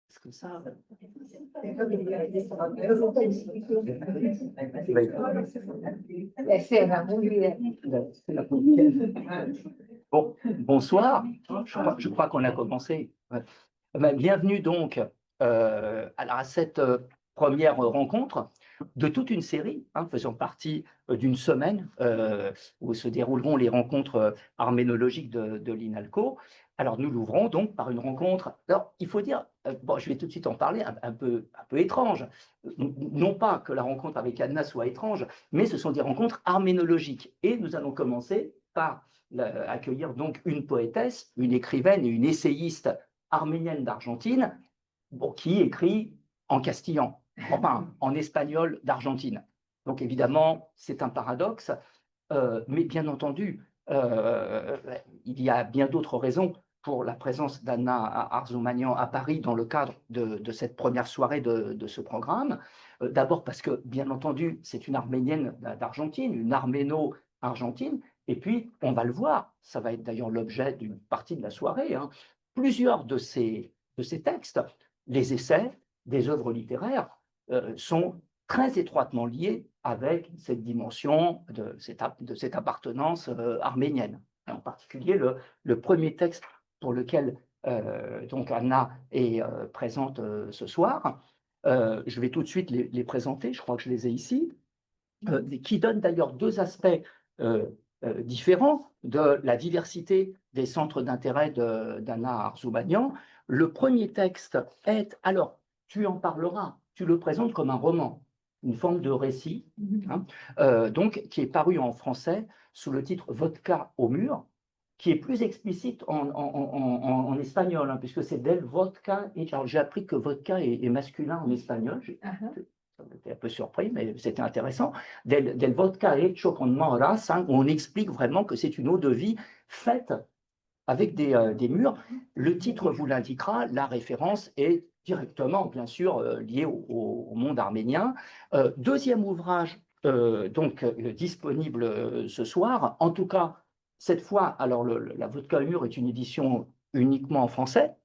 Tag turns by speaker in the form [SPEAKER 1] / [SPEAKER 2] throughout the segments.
[SPEAKER 1] Est-ce que ça... Bon, bonsoir, je crois qu'on a commencé. Ouais. Bienvenue donc à cette première rencontre de toute une série, faisant partie d'une semaine où se dérouleront les rencontres arménologiques de l'INALCO. Alors nous l'ouvrons donc par une rencontre, alors il faut dire, bon, je vais tout de suite en parler, un peu étrange. Non pas que la rencontre avec Anna soit étrange, mais ce sont des rencontres arménologiques. Et nous allons commencer par accueillir donc une poétesse, une écrivaine et une essayiste arménienne d'Argentine, bon, qui écrit en castillan, enfin en espagnol d'Argentine. Donc évidemment, c'est un paradoxe, mais bien entendu, il y a bien d'autres raisons pour la présence d'Anna Arzoumanian à Paris dans le cadre de cette première soirée de ce programme. D'abord parce que, bien entendu, c'est une Arménienne d'Argentine, une arméno-argentine, et puis, on va le voir, ça va être d'ailleurs l'objet d'une partie de la soirée, plusieurs de ces textes, les essais, des œuvres littéraires, sont très étroitement liés avec cette dimension de cette appartenance arménienne. En particulier, le premier texte pour lequel donc Anna est présente ce soir, je vais tout de suite les présenter, je crois que je les ai ici, qui donnent d'ailleurs deux aspects différents de la diversité des centres d'intérêt d'Anna Arzoumanian. Le premier texte est, alors tu en parleras, tu le présentes comme un roman, une forme de récit, donc qui est paru en français sous le titre Vodka au mur, qui est plus explicite en espagnol, puisque c'est del vodka. Et j'ai appris que vodka est masculin en espagnol. J'étais un peu surpris, mais c'était intéressant. Del vodka hecho con moras, où on explique vraiment que c'est une eau de vie faite avec des murs. Le titre vous l'indiquera, la référence est directement, bien sûr, liée au monde arménien. Deuxième ouvrage, donc disponible ce soir, en tout cas, cette fois, alors la Vodka au mur est une édition uniquement en français.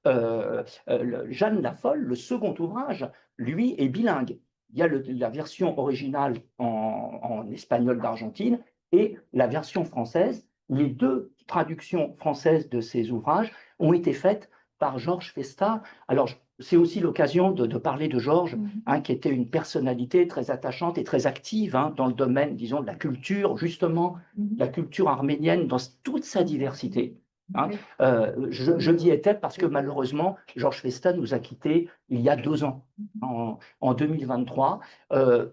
[SPEAKER 1] Jeanne Lafolle, le second ouvrage, lui, est bilingue. Il y a la version originale en espagnol d'Argentine et la version française. Les deux traductions françaises de ces ouvrages ont été faites par Georges Festa. Alors, c'est aussi l'occasion de parler de Georges, qui était une personnalité très attachante et très active dans le domaine, disons, de la culture, justement, la culture arménienne dans toute sa diversité. Je dis était parce que malheureusement, Georges Festa nous a quittés il y a 2 ans, en 2023.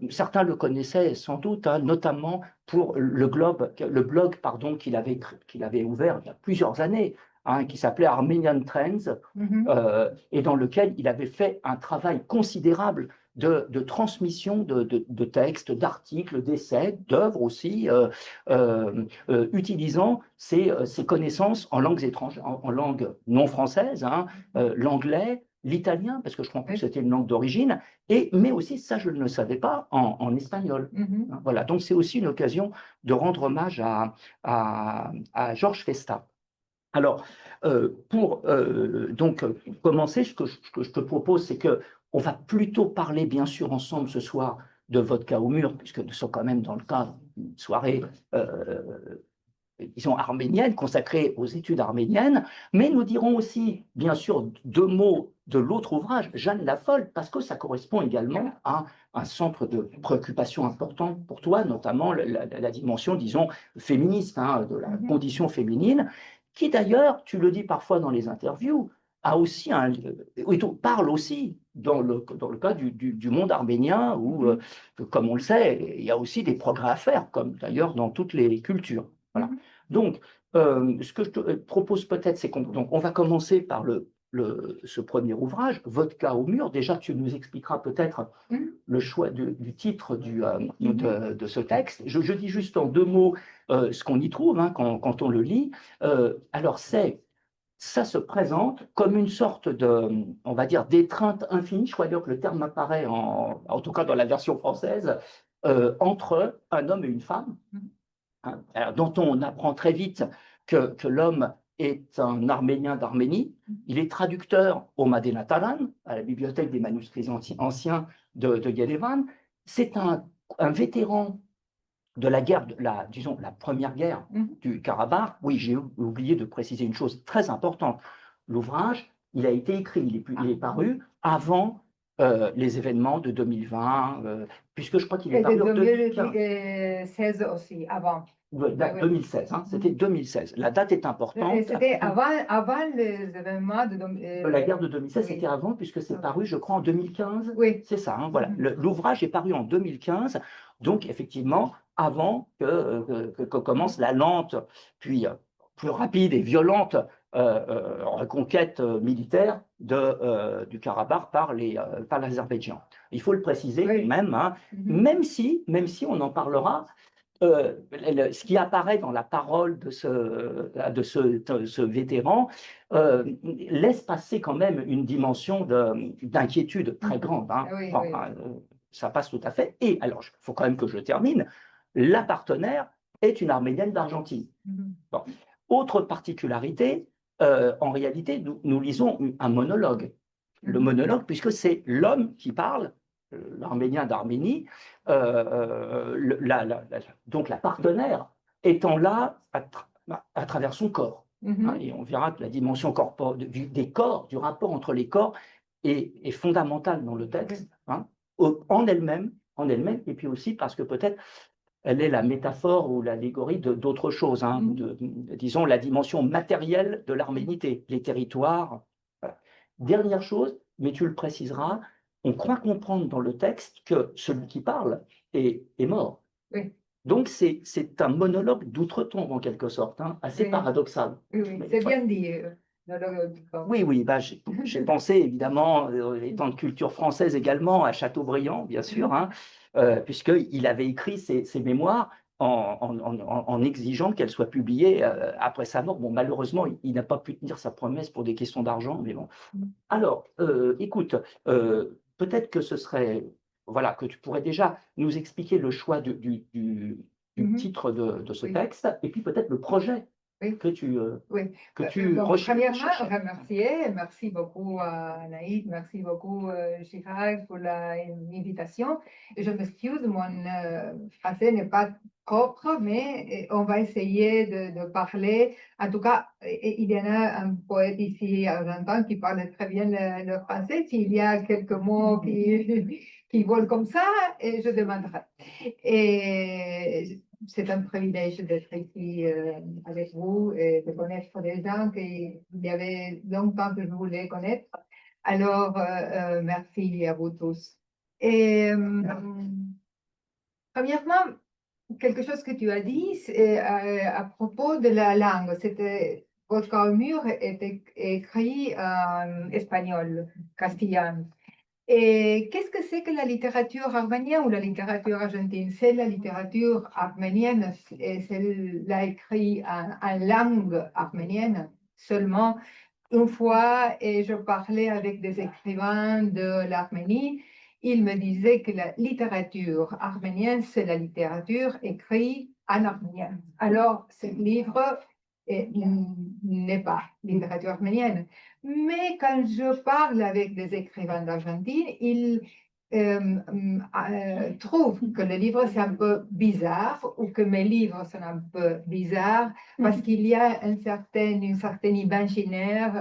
[SPEAKER 1] Certains le connaissaient sans doute, notamment pour le blog qu'il avait ouvert il y a plusieurs années, qui s'appelait Armenian Trends, et dans lequel il avait fait un travail considérable de transmission de textes, d'articles, d'essais, d'œuvres aussi, utilisant ses connaissances en langues étrangères, en langue non française, l'anglais, l'italien, parce que je crois que c'était une langue d'origine, mais aussi, ça je ne le savais pas, en espagnol. Voilà, donc c'est aussi une occasion de rendre hommage à Georges Festa. Alors, pour donc commencer, ce que je te propose, c'est qu'on va plutôt parler, bien sûr, ensemble ce soir de Vodka au mur, puisque nous sommes quand même dans le cadre d'une soirée, disons, arménienne, consacrée aux études arméniennes, mais nous dirons aussi, bien sûr, 2 mots de l'autre ouvrage, Jeanne Lafolle, parce que ça correspond également à un centre de préoccupation important pour toi, notamment la dimension, disons, féministe, de la condition féminine, qui d'ailleurs, tu le dis parfois dans les interviews, a aussi parle aussi dans le cas du monde arménien où, comme on le sait, il y a aussi des progrès à faire, comme d'ailleurs dans toutes les cultures. Voilà. Donc, ce que je te propose peut-être, c'est qu'on va commencer par ce premier ouvrage, Vodka au mur. Déjà, tu nous expliqueras peut-être le choix du titre de ce texte. Je dis juste en 2 mots ce qu'on y trouve quand on le lit. Alors, ça se présente comme une sorte on va dire, d'étreinte infinie, je crois d'ailleurs que le terme apparaît, en tout cas dans la version française, entre un homme et une femme, alors, dont on apprend très vite que l'homme est un Arménien d'Arménie. Il est traducteur au Madinatalan, à la bibliothèque des manuscrits anciens de Yerevan. C'est un vétéran de la guerre, disons, la première guerre du Karabakh. Oui, j'ai oublié de préciser une chose très importante. L'ouvrage, il a été écrit, il est paru avant les événements de 2020, puisque je crois qu'il est
[SPEAKER 2] Et de
[SPEAKER 1] paru en 2015.
[SPEAKER 2] 2016 aussi, avant.
[SPEAKER 1] 2016, hein, c'était 2016. La date est importante.
[SPEAKER 2] C'était avant les événements de
[SPEAKER 1] La guerre de 2016,
[SPEAKER 2] oui.
[SPEAKER 1] c'était avant, puisque c'est paru, je crois, en 2015.
[SPEAKER 2] Oui.
[SPEAKER 1] C'est ça, hein, voilà. L'ouvrage est paru en 2015, donc effectivement, avant que commence la lente, puis plus rapide et violente reconquête militaire du Karabakh par l'Azerbaïdjan. Il faut le préciser,
[SPEAKER 2] Oui.
[SPEAKER 1] même, hein, même si on en parlera, ce qui apparaît dans la parole de ce vétéran laisse passer quand même une dimension d'inquiétude très grande. Hein.
[SPEAKER 2] Oui,
[SPEAKER 1] Bon,
[SPEAKER 2] oui.
[SPEAKER 1] Ça passe tout à fait. Et alors, il faut quand même que je termine. La partenaire est une Arménienne d'Argentine. Bon. Autre particularité, en réalité, nous lisons un monologue. Le monologue, puisque c'est l'homme qui parle, l'Arménien d'Arménie, donc la partenaire étant là à travers son corps. Hein, et on verra que la dimension des corps, du rapport entre les corps, est fondamentale dans le texte, hein, en elle-même, et puis aussi parce que peut-être elle est la métaphore ou l'allégorie d'autre chose, hein, disons la dimension matérielle de l'arménité, les territoires. Voilà. Dernière chose, mais tu le préciseras, on croit comprendre dans le texte que celui qui parle est mort.
[SPEAKER 2] Oui.
[SPEAKER 1] Donc c'est un monologue d'outre-tombe en quelque sorte, hein, assez paradoxal.
[SPEAKER 2] Oui, c'est bien dit.
[SPEAKER 1] Oui, bah, j'ai pensé évidemment, étant de culture française également, à Chateaubriand, bien sûr, hein, puisqu'il avait écrit ses mémoires en exigeant qu'elles soient publiées après sa mort. Bon, malheureusement, il n'a pas pu tenir sa promesse pour des questions d'argent, mais bon. Alors, écoute, peut-être que ce serait, voilà, que tu pourrais déjà nous expliquer le choix du titre de ce texte, et puis peut-être le projet que tu
[SPEAKER 2] Premièrement,
[SPEAKER 1] recherches.
[SPEAKER 2] merci beaucoup Anaïd, merci beaucoup Chirag pour l'invitation. Je m'excuse, mon français n'est pas propre, mais on va essayer de parler. En tout cas, il y en a un poète ici argentin qui parle très bien le français. S'il y a quelques mots qui volent comme ça, je demanderai. Et c'est un privilège d'être ici avec vous et de connaître des gens qu'il y avait longtemps que je voulais connaître. Alors, merci à vous tous. Et premièrement, quelque chose que tu as dit à propos de la langue, c'était votre mur était écrit en espagnol, castillan. Et qu'est-ce que c'est que la littérature arménienne ou la littérature argentine? C'est la littérature arménienne, et celle-là écrite en langue arménienne seulement. Une fois, et je parlais avec des écrivains de l'Arménie, ils me disaient que la littérature arménienne, c'est la littérature écrite en arménien. Alors, ce livre n'est pas littérature arménienne. Mais quand je parle avec des écrivains d'Argentine, ils trouvent que le livre c'est un peu bizarre ou que mes livres sont un peu bizarres parce qu'il y a une certaine imaginaire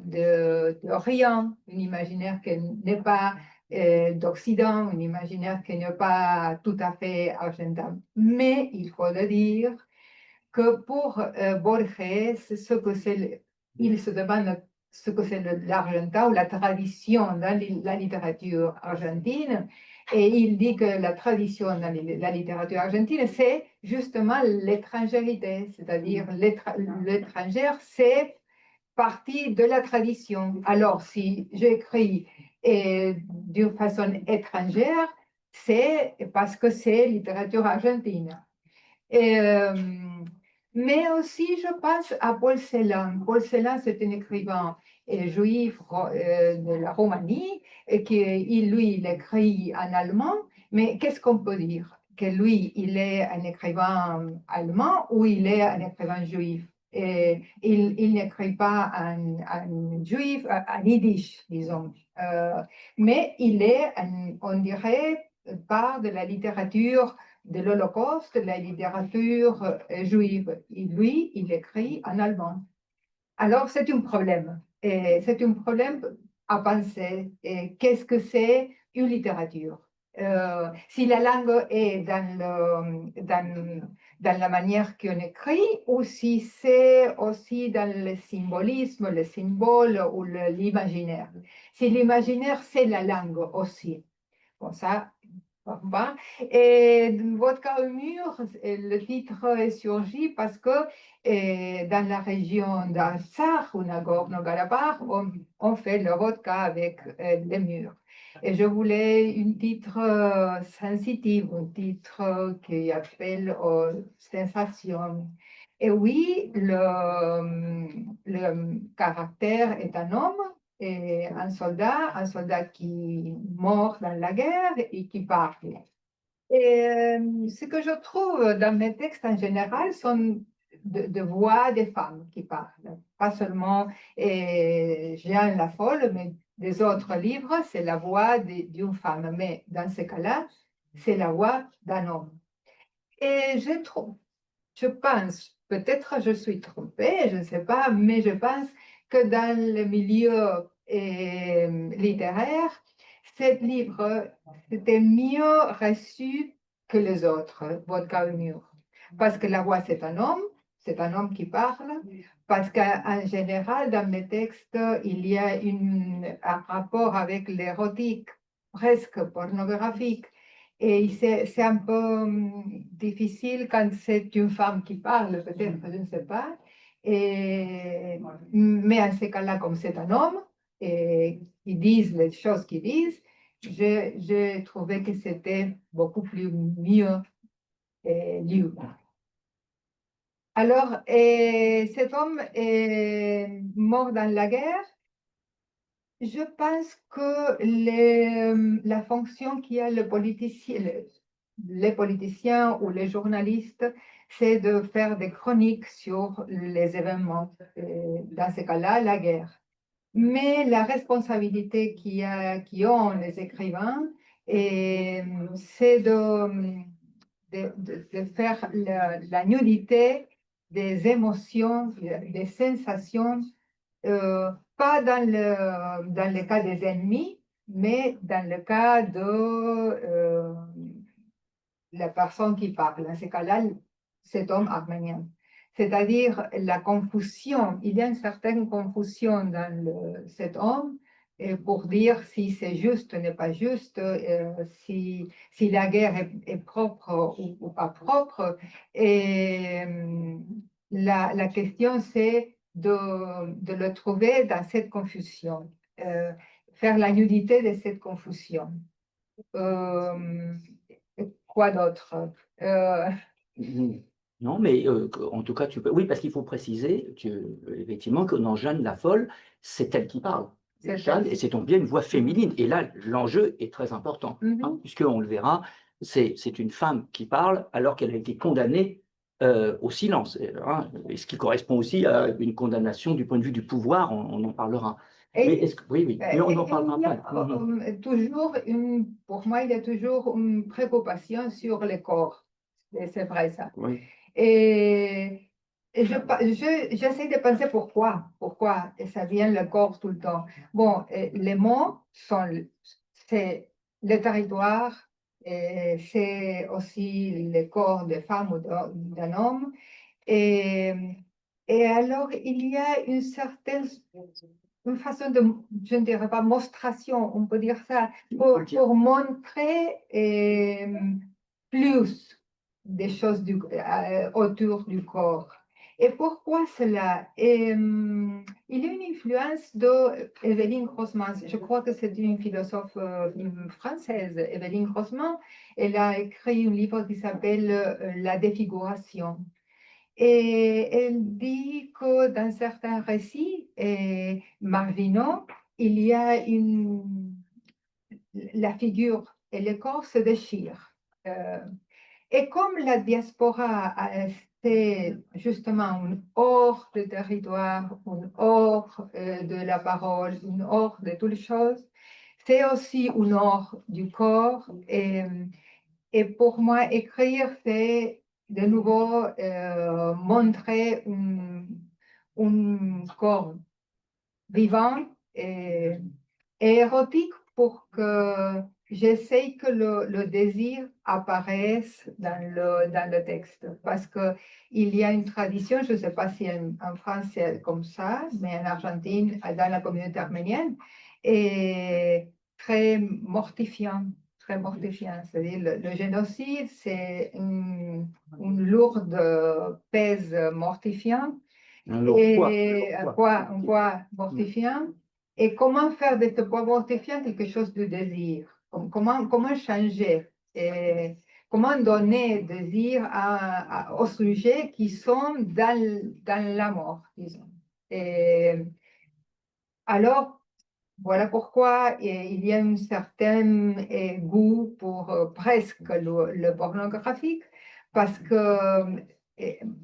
[SPEAKER 2] de rien, un imaginaire qui n'est pas d'Occident, un imaginaire qui n'est pas tout à fait argentin. Mais il faut le dire que pour Borges, il se demande ce que c'est l'argentin ou la tradition dans la littérature argentine. Et il dit que la tradition dans la littérature argentine, c'est justement l'étrangérité, c'est-à-dire l'étrangère, c'est partie de la tradition. Alors, si j'écris d'une façon étrangère, c'est parce que c'est littérature argentine. Et, mais aussi, je pense à Paul Celan. Paul Celan, c'est un écrivain juif de la Roumanie, et lui, il écrit en allemand. Mais qu'est-ce qu'on peut dire? Que lui, il est un écrivain allemand ou il est un écrivain juif? Il n'écrit pas en juif, en yiddish, disons. Mais il est, on dirait, part de la littérature de l'Holocauste, de la littérature juive. Et lui, il écrit en allemand. Alors, c'est un problème. Et c'est un problème à penser. Qu'est-ce que c'est une littérature? Si la langue est dans la manière qu'on écrit, ou si c'est aussi dans le symbolisme, le symbole ou l'imaginaire. Si l'imaginaire, c'est la langue aussi. Bon, ça, bah, et Vodka au mur, le titre est surgi parce que dans la région d'Artsakh ou Nagorno-Karabakh, on fait le vodka avec les murs. Et je voulais un titre sensitif, un titre qui appelle sensation. Et oui, le caractère est un homme et un soldat qui mort dans la guerre et qui parle. Et ce que je trouve dans mes textes en général sont de voix des femmes qui parlent. Pas seulement Jeanne la Folle, mais des autres livres, c'est la voix d'une femme. Mais dans ce cas-là, c'est la voix d'un homme. Et je pense, peut-être je suis trompée, je ne sais pas, mais je pense que dans le milieu littéraire, ce livre était mieux reçu que les autres, Vodka au mur. Parce que la voix, c'est un homme qui parle, parce qu'en général, dans mes textes, il y a un rapport avec l'érotique, presque pornographique. Et c'est un peu difficile quand c'est une femme qui parle, peut-être, je ne sais pas. Mais en ce cas-là, comme c'est un homme, et qui disent les choses qu'ils disent, j'ai trouvé que c'était beaucoup plus mieux lu. Alors, cet homme est mort dans la guerre. Je pense que la fonction qu'il y a les politiciens ou les journalistes, c'est de faire des chroniques sur les événements, dans ce cas-là, la guerre. Mais la responsabilité qui ont les écrivains, c'est de faire la nudité des émotions, des sensations, pas dans le cas des ennemis, mais dans le cas de la personne qui parle. Dans ce cas-là, cet homme arménien. C'est-à-dire la confusion. Il y a une certaine confusion dans cet homme pour dire si c'est juste ou n'est pas juste, si la guerre est propre ou pas propre. Et la question, c'est de le trouver dans cette confusion, faire la nudité de cette confusion. Quoi d'autre?
[SPEAKER 1] Non, mais en tout cas, tu peux. Oui, parce qu'il faut préciser effectivement que dans Jeanne la Folle, c'est elle qui parle.
[SPEAKER 2] C'est
[SPEAKER 1] Jeanne,
[SPEAKER 2] elle.
[SPEAKER 1] et c'est donc bien une voix féminine. Et là, l'enjeu est très important,
[SPEAKER 2] Mhm.
[SPEAKER 1] puisqu'on le verra, c'est une femme qui parle alors qu'elle a été condamnée au silence, et ce qui correspond aussi à une condamnation du point de vue du pouvoir, on en parlera. Mais
[SPEAKER 2] Et,
[SPEAKER 1] oui, oui, mais on n'en
[SPEAKER 2] il
[SPEAKER 1] parlera
[SPEAKER 2] y
[SPEAKER 1] pas.
[SPEAKER 2] a toujours pour moi, il y a toujours une préoccupation sur le corps. Et c'est vrai ça.
[SPEAKER 1] Oui.
[SPEAKER 2] Et, j'essaie de penser pourquoi ça vient le corps tout le temps. Bon, les mots c'est le territoire, et c'est aussi le corps de femme ou d'un homme. Et, et alors, il y a une façon de, je ne dirais pas monstration, on peut dire ça, pour montrer plus des choses autour du corps. Et pourquoi cela? Il y a une influence d'Eveline Grossman. Je crois que c'est une philosophe française, Eveline Grossman. Elle a écrit un livre qui s'appelle La défiguration. Et elle dit que dans certains récits marginaux, il y a la figure et le corps se déchirent. Et comme la diaspora c'est justement une hors de territoire, une hors de la parole, une hors de toutes les choses. C'est aussi une hors du corps. Et pour moi, écrire, c'est de nouveau montrer un corps vivant et érotique pour que j'essaye que le désir apparaisse dans le texte. Parce qu'il y a une tradition, je ne sais pas si en France c'est comme ça, mais en Argentine, dans la communauté arménienne, est très mortifiant. Très mortifiant. C'est-à-dire le génocide, c'est une lourde pèse mortifiante
[SPEAKER 1] Un lourd poids.
[SPEAKER 2] et un poids mortifiant. Et comment faire de ce poids mortifiant quelque chose de désir? Comment changer? Et comment donner désir aux sujets qui sont dans la mort, disons. Et alors, voilà pourquoi il y a un certain goût pour presque le pornographique, parce que,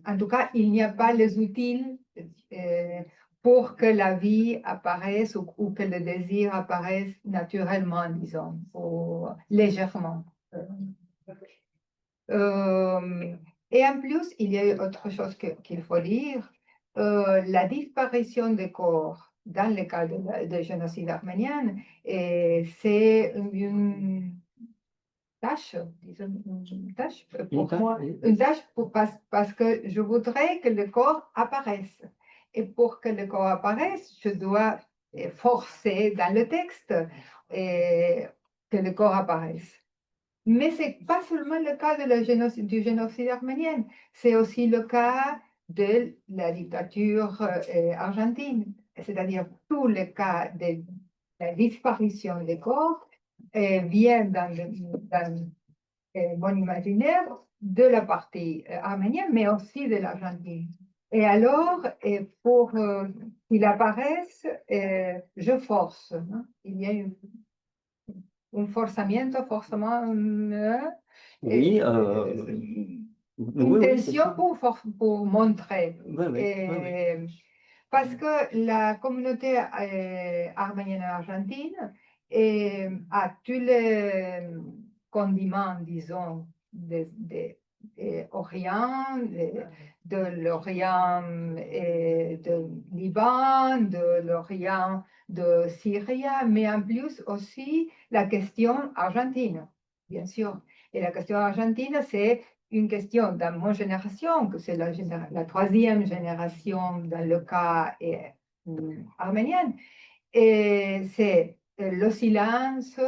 [SPEAKER 2] en tout cas, il n'y a pas les outils pour que la vie apparaisse ou que le désir apparaisse naturellement, disons, ou légèrement. Euh, et en plus, il y a autre chose qu'il faut dire, la disparition des corps dans le cas de génocide arménien, c'est une tâche, disons, une tâche pour moi, une tâche parce que je voudrais que le corps apparaisse. Et pour que le corps apparaisse, je dois forcer dans le texte que le corps apparaisse. Mais ce n'est pas seulement le cas du génocide arménien, c'est aussi le cas de la dictature argentine, c'est-à-dire tous les cas de la disparition des corps viennent dans mon imaginaire de la partie arménienne, mais aussi de l'Argentine. Et alors, pour qu'il apparaisse, je force. Hein. Il y a un forçamiento, forcément,
[SPEAKER 1] Oui,
[SPEAKER 2] une tension pour montrer.
[SPEAKER 1] Oui.
[SPEAKER 2] Parce que la communauté arménienne argentine a tous les condiments, disons, Orient, de l'Orient de Liban, de l'Orient de Syrie, mais en plus aussi la question argentine, bien sûr. Et la question argentine, c'est une question dans mon génération, que c'est la troisième génération dans le cas arménien, et c'est le silence,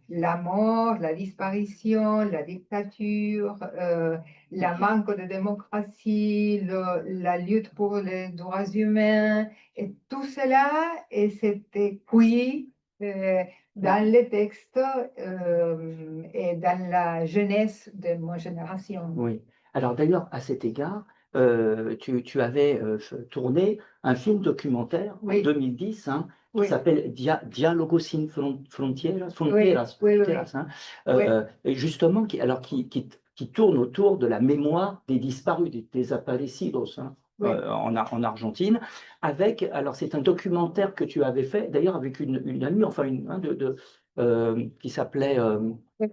[SPEAKER 2] la mort, la disparition, la dictature, la manque de démocratie, la lutte pour les droits humains, et tout cela, et c'était cuit dans les textes et dans la jeunesse de mon génération.
[SPEAKER 1] Oui. Alors d'ailleurs, à cet égard, tu avais tourné un film documentaire en 2010 qui s'appelle Diálogos sin Fronteras, hein, et justement qui tourne autour de la mémoire des disparus, des desaparecidos, hein, en Argentine, alors c'est un documentaire que tu avais fait d'ailleurs avec une amie, enfin qui s'appelait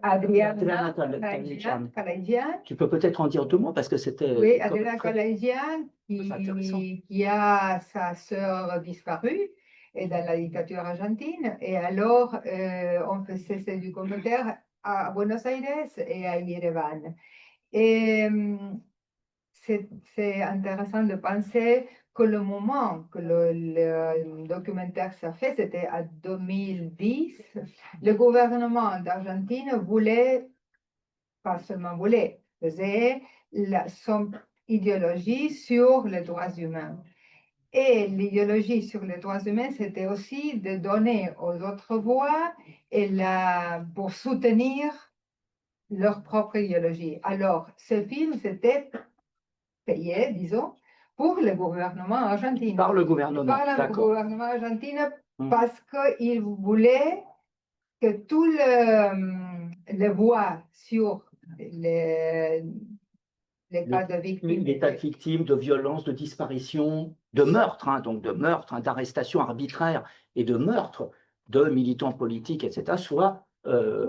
[SPEAKER 2] Adriana
[SPEAKER 1] Kalajian.
[SPEAKER 2] Kalajian.
[SPEAKER 1] Tu peux peut-être en dire deux mots parce que c'était.
[SPEAKER 2] Oui, Adriana Kalajian qui a sa sœur disparue et dans la dictature argentine. Et alors, on faisait ce documentaire à Buenos Aires et à Yerevan. Et c'est intéressant de penser que le moment que le documentaire s'est fait, c'était en 2010. Le gouvernement d'Argentine voulait, pas seulement voulait, faisait son idéologie sur les droits humains. Et l'idéologie sur les droits humains, c'était aussi de donner aux autres voix pour soutenir leur propre idéologie. Alors, ce film, c'était payé, disons, pour le gouvernement argentin.
[SPEAKER 1] Par le gouvernement,
[SPEAKER 2] Par le gouvernement argentin, parce qu'il voulait que toutes les voix sur les les cas de victimes.
[SPEAKER 1] Les tas de victimes, de violences, de disparitions, de meurtres, hein, donc de meurtres, hein, d'arrestations arbitraires et de meurtres de militants politiques, etc.,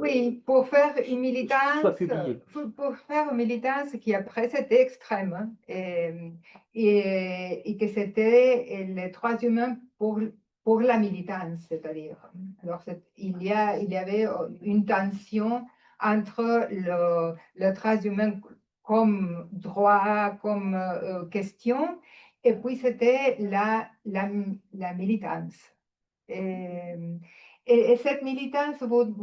[SPEAKER 2] Oui, pour faire une
[SPEAKER 1] soit
[SPEAKER 2] militance,
[SPEAKER 1] publiés.
[SPEAKER 2] pour faire une militance qui après c'était extrême, hein, et que c'était les droits humains pour la militance, c'est-à-dire. Alors, il y avait une tension entre le droit humain comme droit, comme question, et puis c'était la militance. Et, et cette militance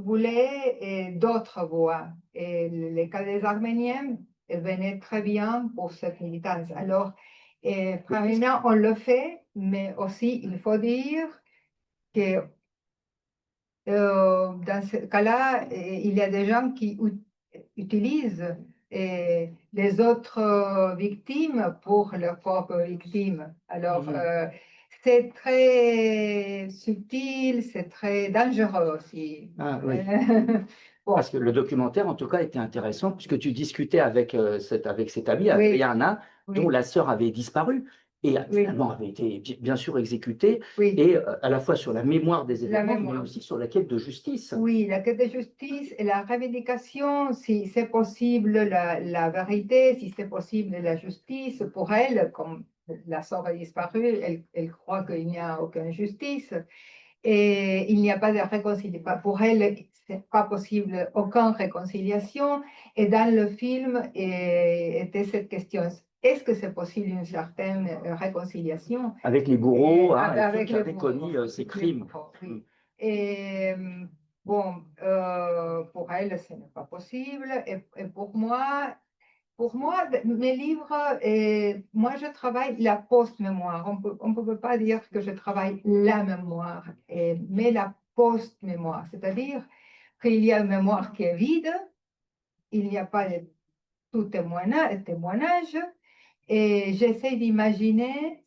[SPEAKER 2] voulait d'autres voix. Et le cas des Arméniens venait très bien pour cette militance. Alors, premièrement, on le fait, mais aussi, il faut dire que dans ce cas-là, il y a des gens qui utilisent les autres victimes pour leurs propres victimes. Alors, c'est très subtil, c'est très dangereux aussi.
[SPEAKER 1] Ah, oui.
[SPEAKER 2] Bon,
[SPEAKER 1] Parce que le documentaire, en tout cas, était intéressant, puisque tu discutais avec, avec cet ami,
[SPEAKER 2] oui,
[SPEAKER 1] Adriana, dont
[SPEAKER 2] oui,
[SPEAKER 1] la sœur avait disparu et
[SPEAKER 2] oui,
[SPEAKER 1] finalement avait été bien sûr exécutée,
[SPEAKER 2] oui,
[SPEAKER 1] et à la fois sur la mémoire des
[SPEAKER 2] la
[SPEAKER 1] événements, mais
[SPEAKER 2] mémoire.
[SPEAKER 1] aussi sur la quête de justice.
[SPEAKER 2] Oui, la quête de justice et la revendication, si c'est possible la vérité, si c'est possible la justice, pour elle, comme la sœur a disparu, elle croit qu'il n'y a aucune justice et il n'y a pas de réconciliation. Pour elle, c'est pas possible aucune réconciliation. Et dans le film, était cette question. Est-ce que c'est possible une certaine réconciliation
[SPEAKER 1] Avec les bourreaux, hein, et ceux
[SPEAKER 2] avec
[SPEAKER 1] qui
[SPEAKER 2] les
[SPEAKER 1] avaient commis
[SPEAKER 2] bourreaux,
[SPEAKER 1] ces
[SPEAKER 2] les
[SPEAKER 1] crimes.
[SPEAKER 2] bourreaux, oui. Et bon, pour elle, ce n'est pas possible. Et pour moi, mes livres, moi, je travaille la post-mémoire. On ne peut pas dire que je travaille la mémoire, mais la post-mémoire. C'est-à-dire qu'il y a une mémoire qui est vide, il n'y a pas de tout témoignage, et j'essaie d'imaginer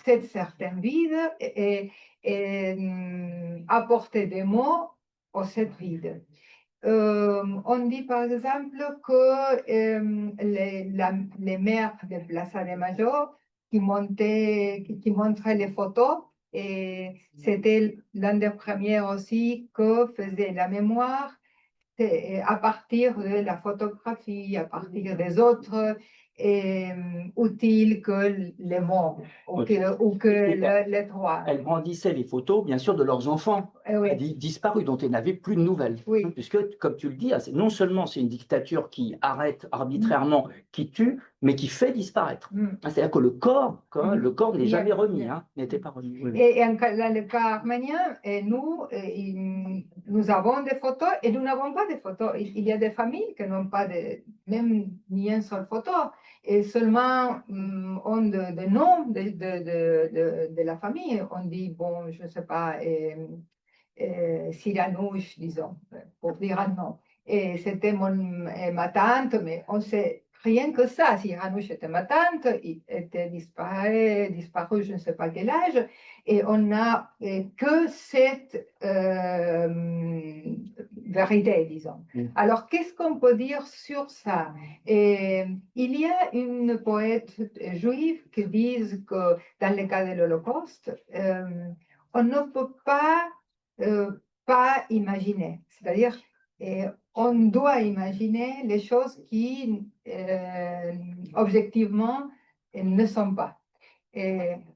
[SPEAKER 2] cette certaine vide et apporter des mots à cette vide. On dit par exemple que les maires de Plaza de Mayo qui montraient les photos, et c'était l'un des premiers aussi que faisait la mémoire à partir de la photographie, à partir des autres outils que les mots ou que les droits.
[SPEAKER 1] Elles brandissaient les photos, bien sûr, de leurs enfants
[SPEAKER 2] Oui,
[SPEAKER 1] disparus, dont elles n'avaient plus de nouvelles.
[SPEAKER 2] oui.
[SPEAKER 1] Puisque, comme tu le dis, non seulement c'est une dictature qui arrête arbitrairement, qui tue, mais qui fait disparaître. C'est-à-dire que le corps n'est jamais remis, n'était pas remis. Oui.
[SPEAKER 2] Et dans le cas arménien, nous avons des photos et nous n'avons pas de photos. Il y a des familles qui n'ont pas même ni une seule photo, et seulement ont de noms de la famille. On dit, bon, je ne sais pas, Siranouche, disons, pour dire un nom. Et c'était ma tante, mais on sait rien que ça. Siranouche était ma tante, il était disparu, je ne sais pas quel âge, et on n'a que cette vérité, disons. Alors, qu'est-ce qu'on peut dire sur ça? Il y a une poète juive qui dit que dans le cas de l'Holocauste, on ne peut pas imaginer. C'est-à-dire, on doit imaginer les choses qui, objectivement, ne sont pas.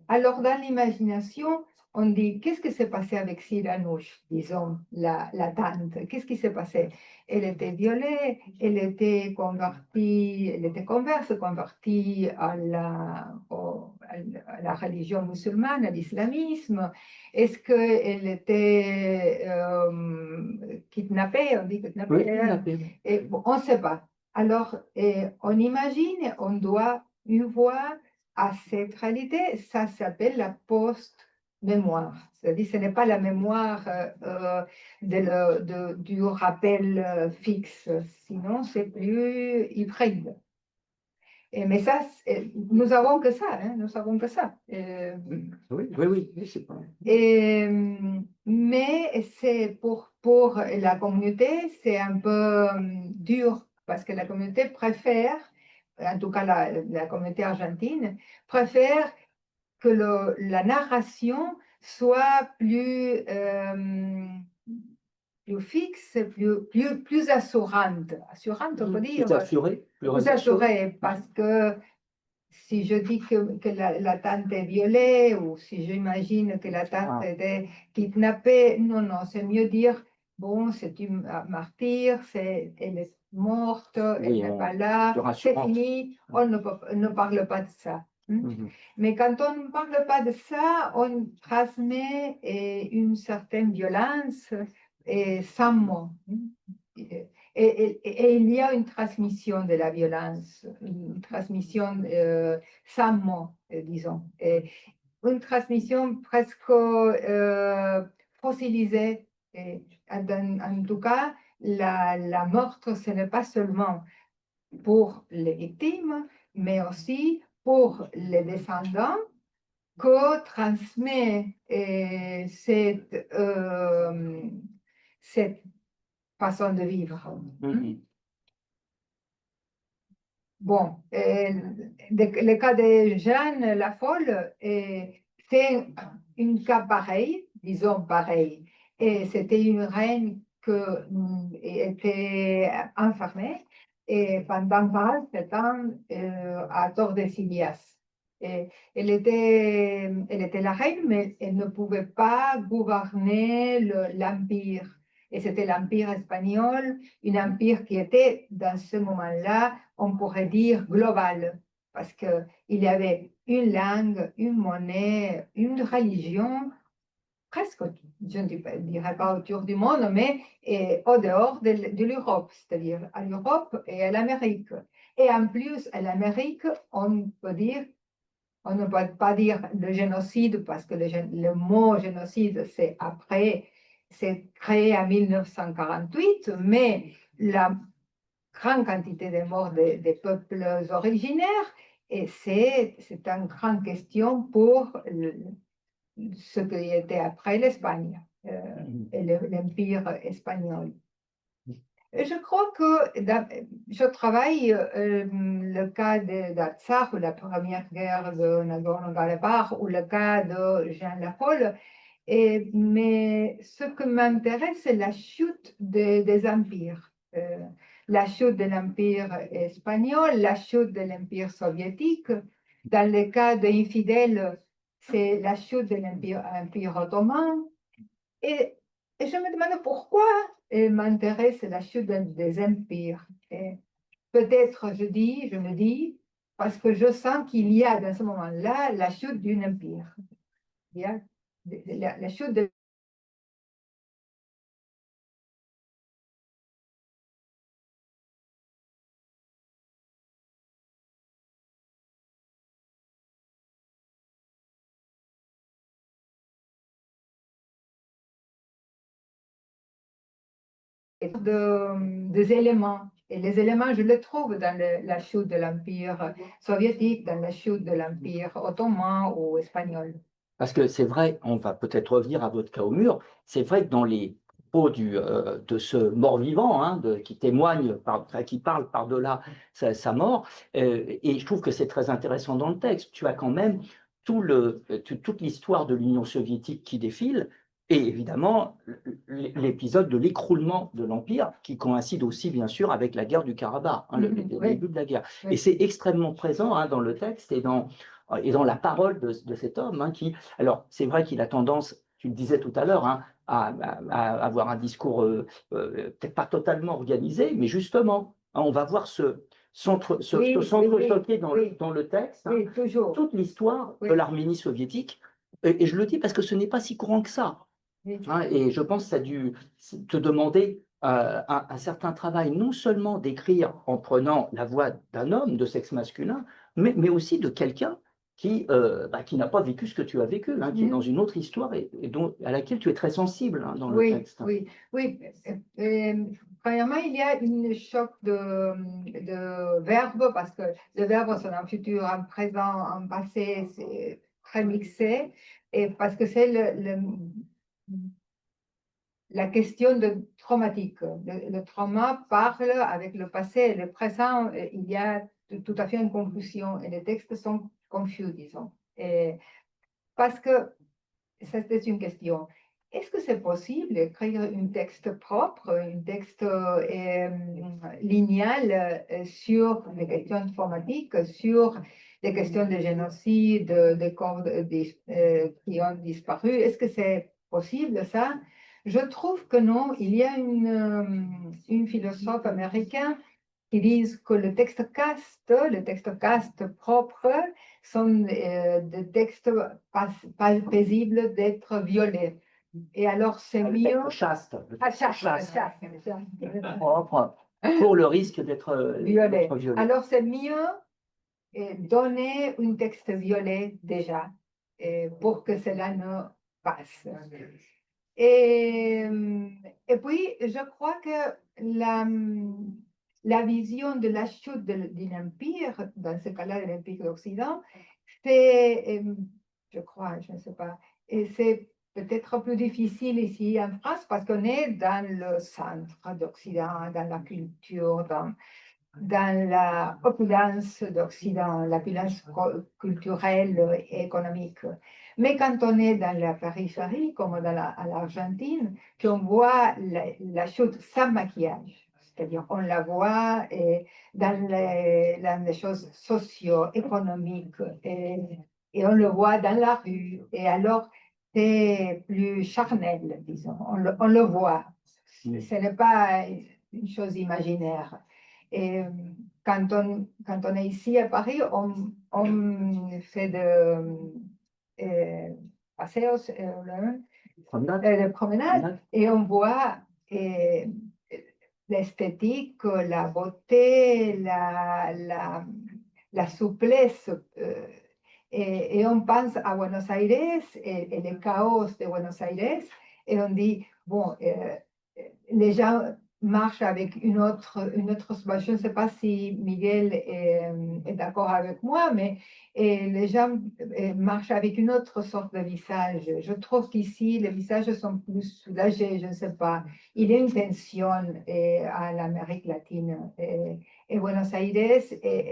[SPEAKER 2] Alors, dans l'imagination, on dit, qu'est-ce qui s'est passé avec Siranouche, disons, la tante? Qu'est-ce qui s'est passé? Elle était violée, elle était convertie à la religion musulmane, à l'islamisme. Est-ce qu'elle était kidnappée? On dit kidnappée.
[SPEAKER 1] Oui, kidnappée.
[SPEAKER 2] Et, bon, on ne sait pas. Alors, on imagine, on doit y voir à cette réalité, ça s'appelle la post-mémoire. C'est-à-dire, ce n'est pas la mémoire du rappel fixe, sinon c'est plus hybride. Mais ça, nous avons que ça, nous avons que ça.
[SPEAKER 1] Oui, c'est pas.
[SPEAKER 2] Mais c'est pour la communauté, c'est un peu dur parce que la communauté préfère en tout cas la communauté argentine, préfère que la narration soit plus fixe, plus assurante. Assurante, on peut dire.
[SPEAKER 1] Plus assuré, plus
[SPEAKER 2] Plus
[SPEAKER 1] réservé.
[SPEAKER 2] assurée, parce que si je dis que la tante est violée ou si j'imagine que la tante
[SPEAKER 1] Ah.
[SPEAKER 2] était kidnappée, non, c'est mieux dire, bon, c'est une martyre, elle est morte, elle
[SPEAKER 1] Oui,
[SPEAKER 2] n'est pas là,
[SPEAKER 1] plus
[SPEAKER 2] c'est
[SPEAKER 1] rassurante.
[SPEAKER 2] fini, on ne parle pas de ça.
[SPEAKER 1] Mhm.
[SPEAKER 2] Mais quand on ne parle pas de ça, on transmet une certaine violence sans mots. Et il y a une transmission de la violence, une transmission sans mots, disons. Et une transmission presque fossilisée. Et en tout cas, la mort, ce n'est pas seulement pour les victimes, mais aussi pour les descendants que transmet cette façon de vivre.
[SPEAKER 1] Mhm.
[SPEAKER 2] Bon, le cas de Jeanne la Folle, c'est un cas pareil, disons pareil. Et c'était une reine qui était enfermée et pendant 47 ans à Tordesillas. Et elle était la reine, mais elle ne pouvait pas gouverner l'empire. Et c'était l'empire espagnol, un empire qui était, dans ce moment-là, on pourrait dire global, parce qu'il y avait une langue, une monnaie, une religion, presque, je ne dirais pas autour du monde, mais au dehors de l'Europe, c'est-à-dire à l'Europe et à l'Amérique. Et en plus, à l'Amérique, on peut dire, on ne peut pas dire le génocide, parce que le mot génocide, c'est après, c'est créé en 1948, mais la grande quantité de morts des peuples originaires, et c'est une grande question pour ce qui était après l'Espagne et l'Empire espagnol. Je crois que je travaille le cas d'Artsakh, ou la première guerre de Nagorno-Karabakh, ou le cas de Jean la Folle, mais ce qui m'intéresse, c'est la chute des empires. La chute de l'Empire espagnol, la chute de l'Empire soviétique. Dans le cas des infidèles, c'est la chute de l'Empire ottoman. Et, et je me demande pourquoi m'intéresse la chute des empires. Peut-être, je me dis, parce que je sens qu'il y a dans ce moment-là la chute d'un empire. Il y a la chute de des éléments. Et les éléments, je les trouve dans la chute de l'Empire soviétique, dans la chute de l'Empire ottoman ou espagnol.
[SPEAKER 1] Parce que c'est vrai, on va peut-être revenir à votre cas au mur, c'est vrai que dans les propos de ce mort-vivant, hein, qui témoigne, qui parle par-delà sa mort, et je trouve que c'est très intéressant dans le texte, tu as quand même toute l'histoire de l'Union soviétique qui défile, et évidemment l'épisode de l'écroulement de l'Empire, qui coïncide aussi bien sûr avec la guerre du Karabakh, hein, le
[SPEAKER 2] Oui.
[SPEAKER 1] début de la guerre.
[SPEAKER 2] Oui.
[SPEAKER 1] Et c'est extrêmement présent hein, dans le texte et dans la parole de cet homme hein, qui, alors c'est vrai qu'il a tendance, tu le disais tout à l'heure, hein, à avoir un discours peut-être pas totalement organisé, mais justement, hein, on va voir
[SPEAKER 2] Oui,
[SPEAKER 1] s'entrechoquer dans le texte hein,
[SPEAKER 2] oui, toujours.
[SPEAKER 1] toute l'histoire
[SPEAKER 2] Oui.
[SPEAKER 1] de l'Arménie soviétique. Et je le dis parce que ce n'est pas si courant que ça.
[SPEAKER 2] Oui.
[SPEAKER 1] Hein, et je pense que ça a dû te demander un certain travail, non seulement d'écrire en prenant la voix d'un homme de sexe masculin, mais aussi de quelqu'un qui n'a pas vécu ce que tu as vécu, hein, qui est dans une autre histoire et à laquelle tu es très sensible hein, dans le
[SPEAKER 2] Oui,
[SPEAKER 1] texte.
[SPEAKER 2] oui, oui. Premièrement, il y a un choc de verbes parce que les verbes sont en futur, en présent, en passé, c'est très mixé. Et parce que c'est la question traumatique. Le trauma parle avec le passé et le présent. Il y a tout à fait en confusion et les textes sont confus, disons. Parce que, c'est une question, est-ce que c'est possible d'écrire un texte propre, un texte linéal sur les questions informatiques, sur les questions de génocide, de corps qui ont disparu? Est-ce que c'est possible ça? Je trouve que non. Il y a une philosophe américaine qui disent que le texte caste propre, sont des textes pas paisibles d'être violés. Et alors, c'est
[SPEAKER 1] Le
[SPEAKER 2] mieux.
[SPEAKER 1] texte chaste, le
[SPEAKER 2] Ah,
[SPEAKER 1] texte
[SPEAKER 2] chaste.
[SPEAKER 1] propre, pour le risque d'être
[SPEAKER 2] Violé.
[SPEAKER 1] violé.
[SPEAKER 2] Alors, c'est mieux donner un texte violet déjà, pour que cela ne passe. Et, et puis, je crois que la vision de la chute d'un empire, dans ce cas-là de l'Empire d'Occident, c'est, je crois, je ne sais pas, et c'est peut-être plus difficile ici en France parce qu'on est dans le centre d'Occident, dans la culture, dans la opulence d'Occident, l'opulence culturelle et économique. Mais quand on est dans la périphérie, comme à l'Argentine, qu'on voit la chute sans maquillage, c'est-à-dire on la voit dans les choses socio-économiques et on le voit dans la rue, et alors c'est plus charnel, disons, on le voit. Ce n'est pas une chose imaginaire. Et quand on est ici à Paris, on fait paseos, de promenade, et on voit l'esthétique, la beauté, la souplesse. Et on pense à Buenos Aires et le chaos de Buenos Aires, et on dit, bon, les gens marchent avec une autre je ne sais pas si Miguel est d'accord avec moi, mais les gens marchent avec une autre sorte de visage. Je trouve qu'ici, les visages sont plus soulagés, je ne sais pas. Il y a une tension à l'Amérique latine. Et Buenos Aires,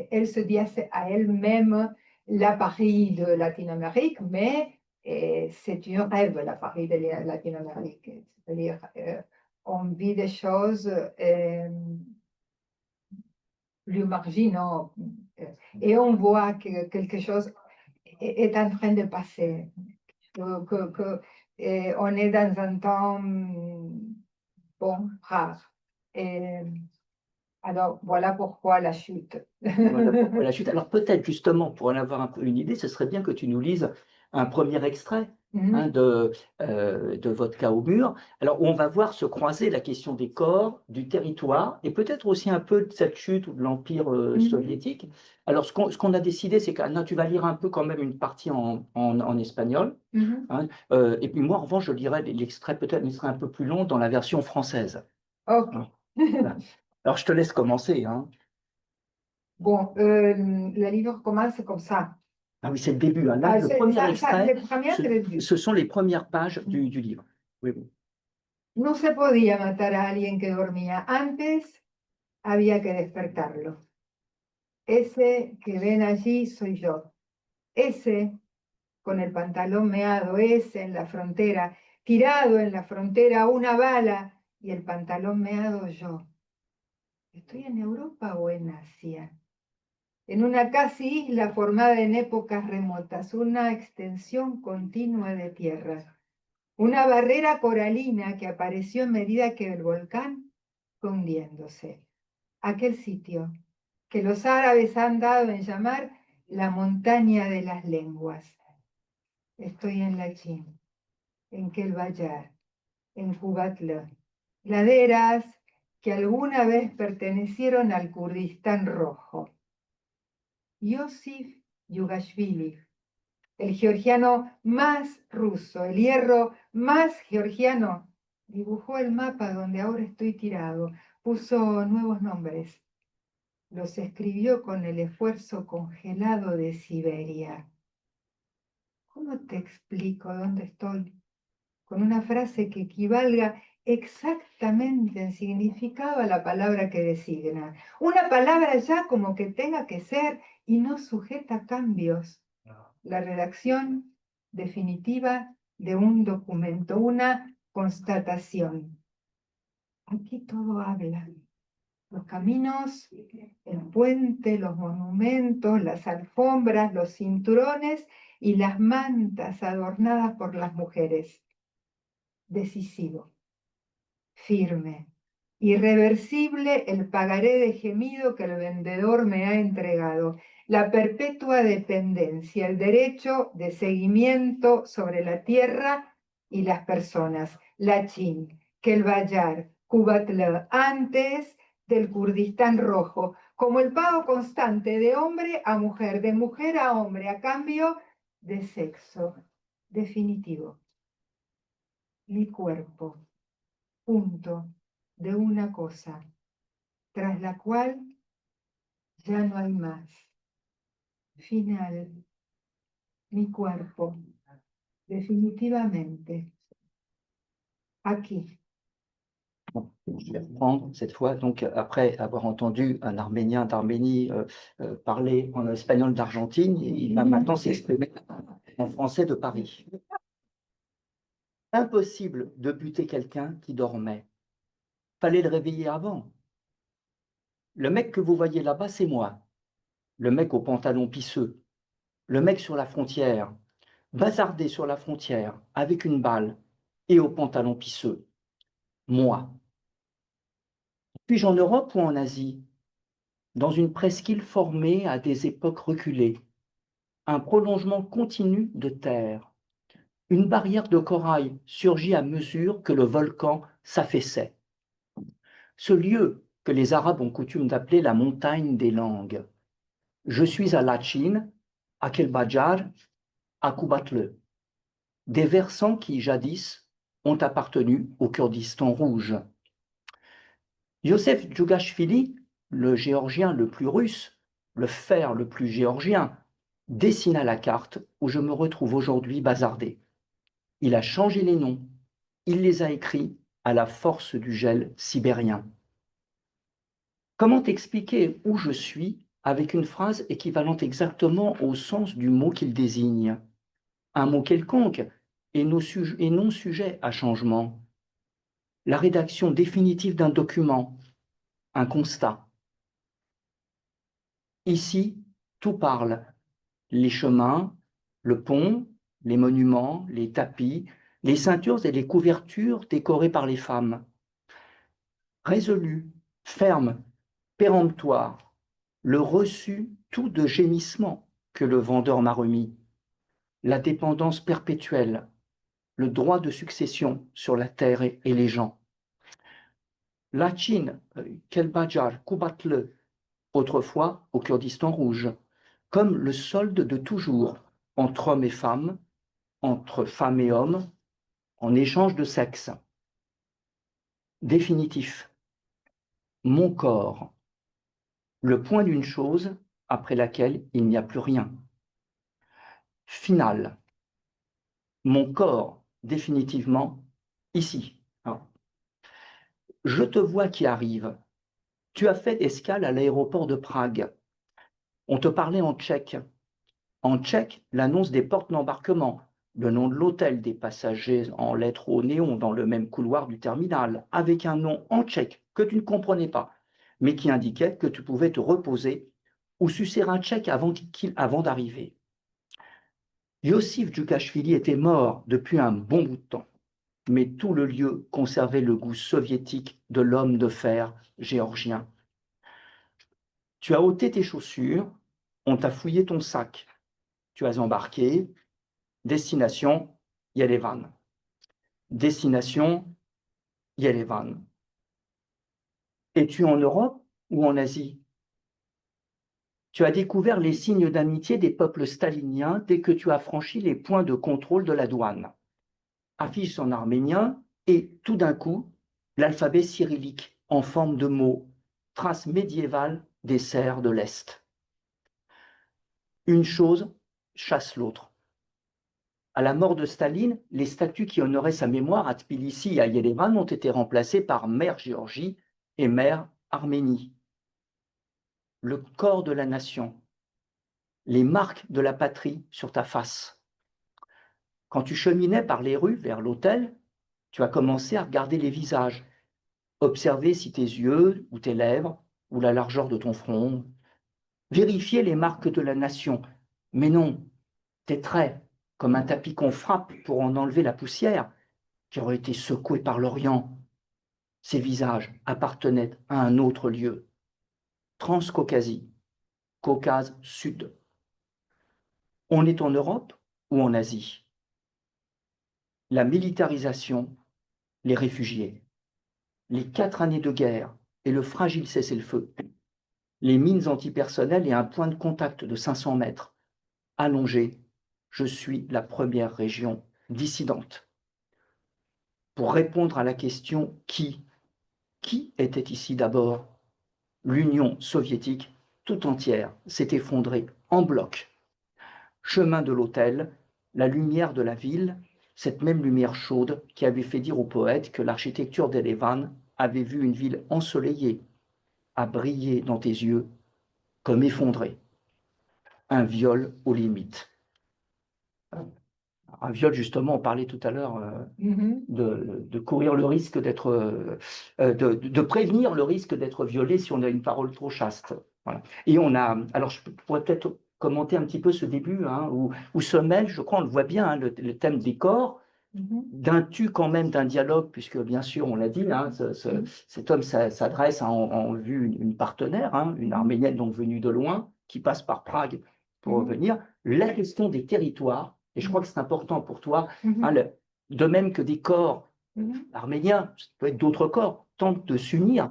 [SPEAKER 2] elle se dit à elle-même la Paris de Latine-Amérique, mais c'est un rêve, la Paris de Latine-Amérique. C'est-à-dire, on vit des choses plus marginaux et on voit que quelque chose est en train de passer, on est dans un temps bon, rare. Alors, voilà pourquoi la chute.
[SPEAKER 1] Voilà pourquoi la chute. Alors peut-être justement, pour en avoir un peu une idée, ce serait bien que tu nous lises un premier extrait de votre cas au mur, alors où on va voir se croiser la question des corps, du territoire, et peut-être aussi un peu de cette chute ou de l'Empire soviétique. Alors ce qu'on a décidé, c'est que tu vas lire un peu quand même une partie en espagnol, et puis moi en revanche, je lirai l'extrait peut-être, mais ce serait un peu plus long dans la version française.
[SPEAKER 2] Ok.
[SPEAKER 1] Voilà. Alors je te laisse commencer.
[SPEAKER 2] Bon, le livre commence comme ça.
[SPEAKER 1] Ah oui, c'est le début. Là, le premier extrait,
[SPEAKER 2] ce
[SPEAKER 1] ce sont les premières pages du livre. Oui, oui.
[SPEAKER 2] No se podía matar a alguien que dormía. Antes había que despertarlo. Ese que ven allí soy yo. Ese con el pantalón meado, ese en la frontera, tirado en la frontera una bala y el pantalón meado yo. ¿Estoy en Europa o en Asia? En una casi isla formada en épocas remotas, una extensión continua de tierra, una barrera coralina que apareció en medida que el volcán fue hundiéndose. Aquel sitio que los árabes han dado en llamar la montaña de las lenguas. Estoy en Lachín, en Kelbayar, en Kubatla, laderas que alguna vez pertenecieron al Kurdistán rojo. Yosif Yugashvili, el georgiano más ruso, el hierro más georgiano, dibujó el mapa donde ahora estoy tirado, puso nuevos nombres, los escribió con el esfuerzo congelado de Siberia. ¿Cómo te explico dónde estoy? Con una frase que equivalga exactamente el significado a la palabra que designa. Una palabra ya como que tenga que ser y no sujeta a cambios. La redacción definitiva de un documento, una constatación. Aquí todo habla. Los caminos, el puente, los monumentos, las alfombras, los cinturones y las mantas adornadas por las mujeres. Decisivo, firme, irreversible el pagaré de gemido que el vendedor me ha entregado, la perpetua dependencia, el derecho de seguimiento sobre la tierra y las personas, Lachin, Kelbayar, Kubatlı, antes del Kurdistán rojo, como el pago constante de hombre a mujer, de mujer a hombre, a cambio de sexo. Definitivo. Mi cuerpo, punto de una cosa, tras la cual ya no hay más. Final, mi cuerpo, definitivamente, aquí.
[SPEAKER 1] Bon, je vais reprendre cette fois, donc après avoir entendu un Arménien d'Arménie parler en espagnol d'Argentine, il va maintenant s'exprimer en français de Paris. Impossible de buter quelqu'un qui dormait. Fallait le réveiller avant. Le mec que vous voyez là-bas, c'est moi. Le mec au pantalon pisseux. Le mec sur la frontière. Bazardé sur la frontière avec une balle et au pantalon pisseux. Moi. Puis-je en Europe ou en Asie? Dans une presqu'île formée à des époques reculées, un prolongement continu de terre, une barrière de corail surgit à mesure que le volcan s'affaissait. Ce lieu que les Arabes ont coutume d'appeler la montagne des langues. Je suis à Lachin, à Kelbajar, à Kubatlı, des versants qui, jadis, ont appartenu au Kurdistan rouge. Yosef Djougashvili, le géorgien le plus russe, le fer le plus géorgien, dessina la carte où je me retrouve aujourd'hui bazardé. Il a changé les noms, il les a écrits à la force du gel sibérien. Comment expliquer où je suis avec une phrase équivalente exactement au sens du mot qu'il désigne? Un mot quelconque et non sujet à changement. La rédaction définitive d'un document, un constat. Ici, tout parle. Les chemins, le pont, les monuments, les tapis, les ceintures et les couvertures décorées par les femmes. Résolu, ferme, péremptoire, le reçu tout de gémissement que le vendeur m'a remis. La dépendance perpétuelle, le droit de succession sur la terre et les gens. Lachin, Kelbajar, Kubatlı, autrefois au Kurdistan rouge, comme le solde de toujours, entre hommes et femmes, entre femmes et hommes, en échange de sexe. Définitif. Mon corps, le point d'une chose après laquelle il n'y a plus rien. Final. Mon corps, définitivement, ici. Alors, je te vois qui arrive. Tu as fait escale à l'aéroport de Prague. On te parlait en tchèque. En tchèque, l'annonce des portes d'embarquement, le nom de l'hôtel des passagers en lettres au néon dans le même couloir du terminal, avec un nom en tchèque que tu ne comprenais pas, mais qui indiquait que tu pouvais te reposer ou sucer un tchèque avant d'arriver. Yossif Djougashvili était mort depuis un bon bout de temps, mais tout le lieu conservait le goût soviétique de l'homme de fer géorgien. Tu as ôté tes chaussures, on t'a fouillé ton sac, tu as embarqué, destination Yerevan. Destination Yerevan. Es-tu en Europe ou en Asie? Tu as découvert les signes d'amitié des peuples staliniens dès que tu as franchi les points de contrôle de la douane. Affiche en arménien et, tout d'un coup, l'alphabet cyrillique en forme de mots, trace médiévale des serfs de l'Est. Une chose chasse l'autre. À la mort de Staline, les statues qui honoraient sa mémoire à Tbilissi et à Yerevan ont été remplacées par Mère Géorgie et Mère Arménie. Le corps de la nation, les marques de la patrie sur ta face. Quand tu cheminais par les rues vers l'autel, tu as commencé à regarder les visages, observer si tes yeux ou tes lèvres ou la largeur de ton front, vérifier les marques de la nation. Mais non, tes traits, comme un tapis qu'on frappe pour en enlever la poussière, qui aurait été secouée par l'Orient. Ces visages appartenaient à un autre lieu, Transcaucasie, Caucase Sud. On est en Europe ou en Asie? La militarisation, les réfugiés, les 4 années de guerre et le fragile cessez-le-feu, les mines antipersonnelles et un point de contact de 500 mètres. Allongé, je suis la première région dissidente. Pour répondre à la question qui était ici d'abord? L'Union soviétique tout entière s'est effondrée en bloc. Chemin de l'Autel, la lumière de la ville, cette même lumière chaude qui avait fait dire au poète que l'architecture d'Erevan avait vu une ville ensoleillée, a brillé dans tes yeux comme effondrée. Un viol aux limites. Un viol, justement, on parlait tout à l'heure de courir le risque d'être, de prévenir le risque d'être violé si on a une parole trop chaste. Voilà. Et on a, alors je pourrais peut-être commenter un petit peu ce début, hein, où se mêle, je crois, on le voit bien, hein, le thème des corps, d'un tu quand même d'un dialogue, puisque bien sûr, on l'a dit, hein, cet homme s'adresse en vue une partenaire, hein, une Arménienne donc venue de loin, qui passe par Prague pour revenir. La question des territoires, et je crois que c'est important pour toi, hein, de même que des corps arméniens, ça peut être d'autres corps, tentent de s'unir.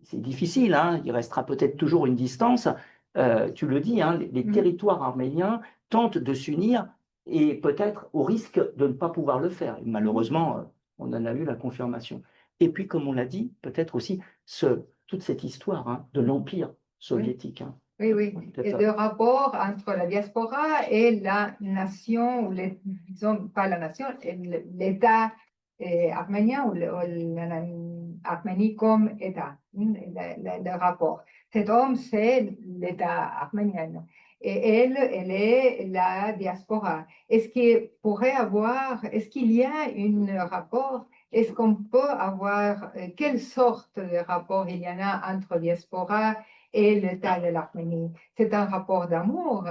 [SPEAKER 1] C'est difficile, hein, il restera peut-être toujours une distance. Tu le dis, hein, les territoires arméniens tentent de s'unir et peut-être au risque de ne pas pouvoir le faire. Et malheureusement, on en a eu la confirmation. Et puis, comme on l'a dit, peut-être aussi toute cette histoire, hein, de l'Empire soviétique. Hein.
[SPEAKER 2] Oui, oui. Et le rapport entre la diaspora et la nation, ou disons pas la nation, l'État arménien ou l'Arménie comme État, le rapport. Cet homme, c'est l'État arménien. Et elle est la diaspora. Est-ce qu'il y a un rapport? Est-ce qu'on peut avoir, quelle sorte de rapport il y en a entre diaspora et l'État de l'Arménie? C'est un rapport d'amour.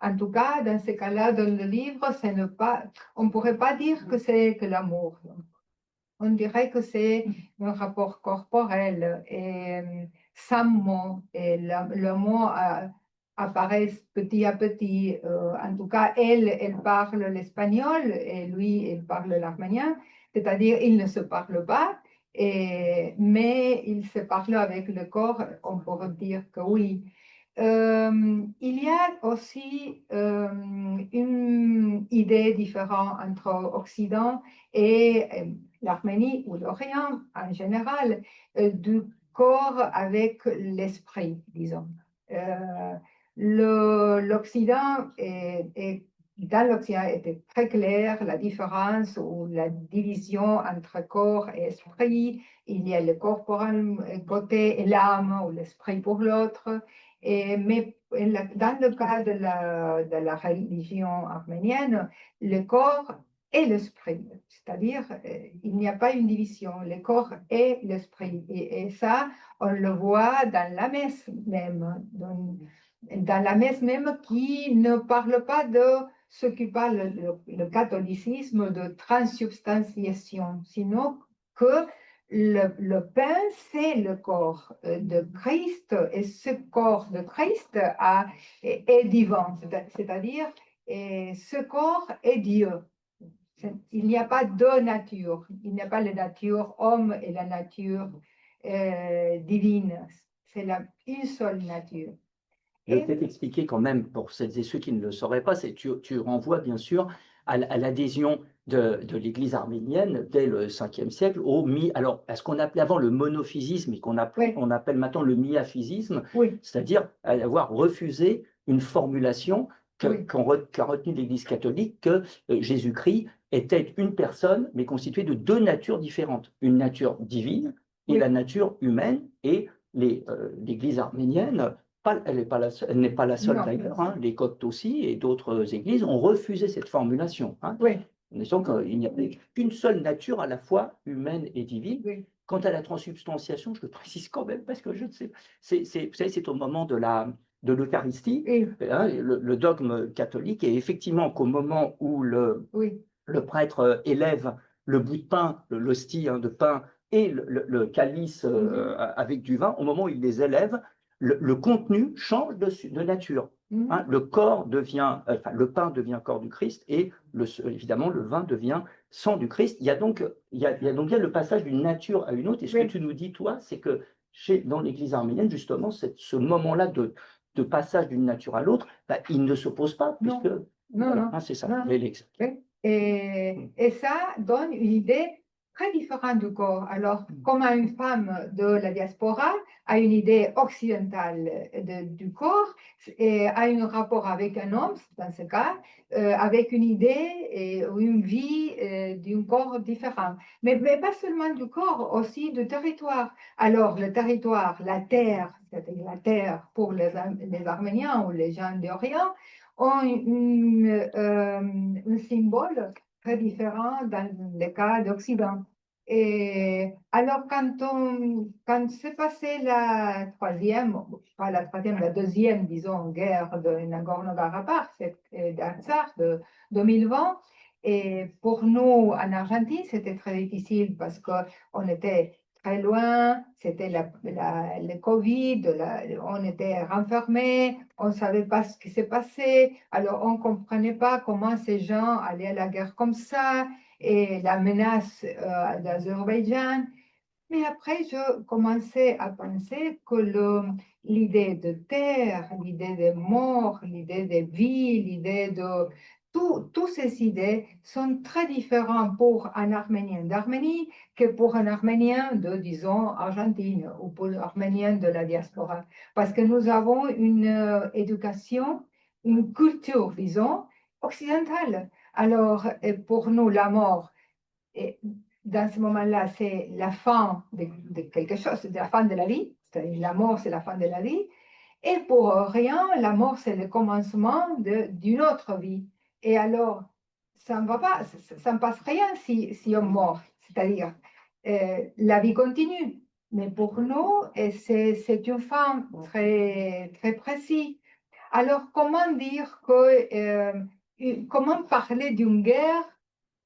[SPEAKER 2] En tout cas, dans ce cas-là, dans le livre, on ne pourrait pas dire que c'est que l'amour. On dirait que c'est un rapport corporel et sans mots. Et le mot apparaît petit à petit. En tout cas, elle parle l'espagnol et lui, il parle l'arménien. C'est-à-dire, ils ne se parlent pas, mais ils se parlent avec le corps. On pourrait dire que oui. Il y a aussi une idée différente entre Occident et l'Arménie ou l'Orient en général, du corps avec l'esprit, disons. L'Occident dans l'Occident était très clair la différence ou la division entre corps et esprit. Il y a le corps pour un côté et l'âme ou l'esprit pour l'autre. Mais dans le cas de la religion arménienne, le corps et l'esprit, c'est-à-dire il n'y a pas une division, le corps et l'esprit. Et ça, on le voit dans la messe même, dans la messe même qui ne parle pas de ce qui parle le catholicisme de transsubstantiation, sinon que le pain, c'est le corps de Christ, et ce corps de Christ est divin, c'est-à-dire ce corps est Dieu. Il n'y a pas deux natures, il n'y a pas la nature homme et la nature divine, c'est une seule nature.
[SPEAKER 1] Je vais peut-être expliquer quand même, pour celles et ceux qui ne le sauraient pas, tu renvoies bien sûr à l'adhésion de l'Église arménienne dès le 5e siècle alors, à ce qu'on appelait avant le monophysisme et qu'on appelle maintenant le miaphysisme,
[SPEAKER 2] oui.
[SPEAKER 1] C'est-à-dire avoir refusé une formulation
[SPEAKER 2] Oui.
[SPEAKER 1] qu'a retenu l'Église catholique, que Jésus-Christ était une personne, mais constituée de deux natures différentes. Une nature divine et
[SPEAKER 2] Oui.
[SPEAKER 1] la nature humaine. Et l'Église arménienne, elle n'est pas la seule
[SPEAKER 2] Non.
[SPEAKER 1] d'ailleurs, hein, les Coptes aussi et d'autres églises ont refusé cette formulation. Hein.
[SPEAKER 2] Oui.
[SPEAKER 1] En disant qu'il n'y avait qu'une seule nature à la fois humaine et divine.
[SPEAKER 2] Oui.
[SPEAKER 1] Quant à la transubstantiation, je le précise quand même parce que je ne sais, vous savez, c'est au moment de l'Eucharistie,
[SPEAKER 2] Oui.
[SPEAKER 1] hein, le dogme catholique, et effectivement qu'au moment où
[SPEAKER 2] Oui.
[SPEAKER 1] le prêtre élève le bout de pain, l'hostie de pain et le calice avec du vin, au moment où il les élève, le contenu change de nature. Hein, le corps devient, enfin, le pain devient corps du Christ et évidemment le vin devient sang du Christ. Il y a donc bien le passage d'une nature à une autre. Et ce
[SPEAKER 2] Oui.
[SPEAKER 1] que tu nous dis, toi, c'est que dans l'Église arménienne, justement, ce moment-là de passage d'une nature à l'autre, il ne s'oppose pas, puisque
[SPEAKER 2] Non. Non,
[SPEAKER 1] voilà,
[SPEAKER 2] non.
[SPEAKER 1] hein, c'est ça.
[SPEAKER 2] Non.
[SPEAKER 1] Oui.
[SPEAKER 2] Et ça donne une idée très différente du corps. Alors, comme une femme de la diaspora a une idée occidentale du corps et a un rapport avec un homme, dans ce cas, avec une idée ou une vie d'un corps différent. Mais pas seulement du corps, aussi du territoire. Alors, le territoire, la terre, c'est-à-dire la terre pour les Arméniens ou les gens d'Orient, ont un symbole très différent dans le cas d'Occident. Et alors, quand s'est passée la troisième, pas la troisième, la deuxième, disons, guerre de Nagorno-Karabakh, c'est d'Artsakh de 2020, et pour nous, en Argentine, c'était très difficile parce qu'on était très loin, c'était le Covid, on était renfermés, on ne savait pas ce qui s'est passé, alors on ne comprenait pas comment ces gens allaient à la guerre comme ça, et la menace d'Azerbaïdjan. Mais après, je commençais à penser que l'idée de terre, l'idée de mort, l'idée de vie, l'idée de... Toutes ces idées sont très différentes pour un Arménien d'Arménie que pour un Arménien de, disons, Argentine ou pour l'Arménien de la diaspora. Parce que nous avons une éducation, une culture, disons, occidentale. Alors, pour nous, la mort, dans ce moment-là, c'est la fin de quelque chose, c'est la fin de la vie. La mort, c'est la fin de la vie. Et pour rien, la mort, c'est le commencement d'une autre vie. Et alors, ça ne va pas, ça ne passe rien si on meurt. C'est-à-dire, la vie continue. Mais pour nous, c'est une fin très, très précise. Alors, comment dire que, comment parler d'une guerre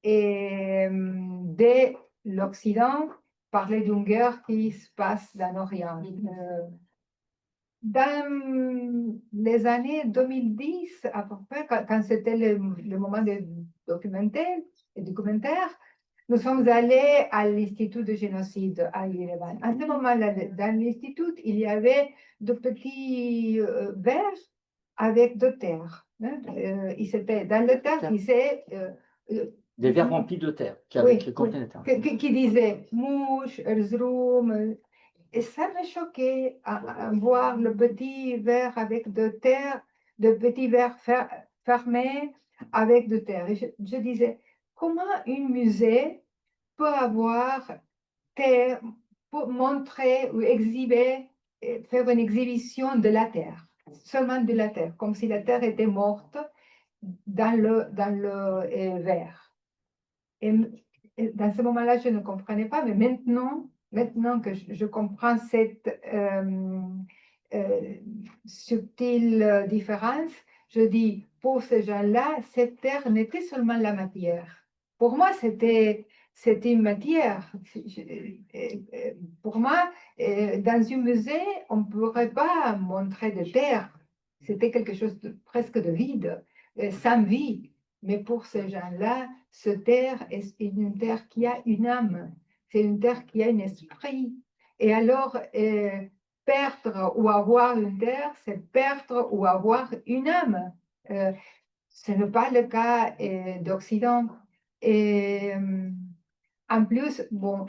[SPEAKER 2] et de l'Occident, parler d'une guerre qui se passe dans l'Orient. Dans les années 2010, à peu près, quand c'était le moment des documentaires, nous sommes allés à l'Institut de génocide à Yerevan. À ce moment-là, dans l'Institut, il y avait de petits verres avec de terre. Hein. Dans le terre, il s'est
[SPEAKER 1] des verres remplis de terre
[SPEAKER 2] qui
[SPEAKER 1] contenaient
[SPEAKER 2] qui disait mouche, Erzurum. Et ça me choquait à voir le petit verre avec de terre, de petits verres fermés avec de terre. Et je disais, comment un musée peut avoir terre, pour montrer ou exhiber, faire une exhibition de la terre, seulement de la terre, comme si la terre était morte dans le verre. Et dans ce moment-là, je ne comprenais pas, mais maintenant que je comprends cette subtile différence, je dis, pour ces gens-là, cette terre n'était seulement la matière. Pour moi, c'était une matière. Pour moi, dans un musée, on ne pourrait pas montrer de terre. C'était quelque chose de presque de vide, sans vie. Mais pour ces gens-là, cette terre est une terre qui a une âme, c'est une terre qui a un esprit. Et alors, perdre ou avoir une terre, c'est perdre ou avoir une âme. Ce n'est pas le cas d'Occident. Et en plus, bon,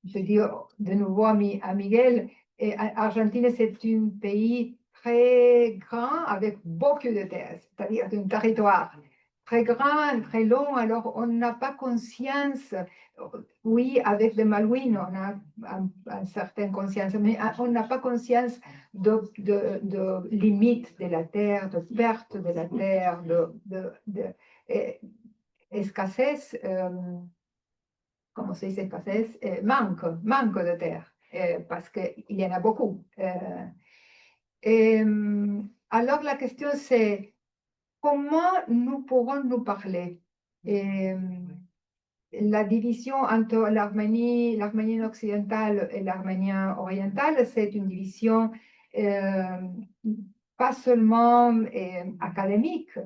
[SPEAKER 2] je dis de nouveau à Miguel, Argentine, c'est un pays très grand avec beaucoup de terre, c'est-à-dire un territoire très grand, très long. Alors, on n'a pas conscience, oui, avec le Malouines, on a une certaine conscience, mais on n'a pas conscience de limite de la terre, de perte de la terre, escassez, comment se dit escassez, manque de terre, parce qu'il y en a beaucoup. Alors, la question, c'est comment nous pourrons nous parler? La division entre l'Arménien occidentale et l'Arménien oriental, c'est une division pas seulement académique.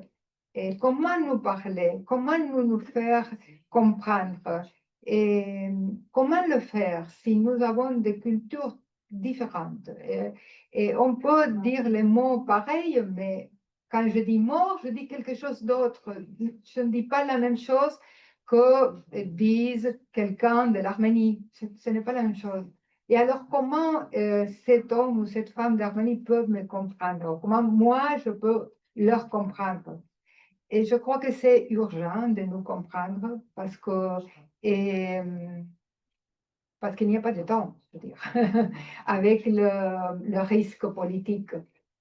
[SPEAKER 2] Et comment nous parler? Comment nous faire comprendre? Et comment le faire si nous avons des cultures différentes? Et on peut dire les mots pareils, mais quand je dis mort, je dis quelque chose d'autre. Je ne dis pas la même chose que dise quelqu'un de l'Arménie. Ce n'est pas la même chose. Et alors, comment cet homme ou cette femme d'Arménie peuvent me comprendre? Comment moi, je peux leur comprendre? Et je crois que c'est urgent de nous comprendre et, parce qu'il n'y a pas de temps, je veux dire, avec le risque politique,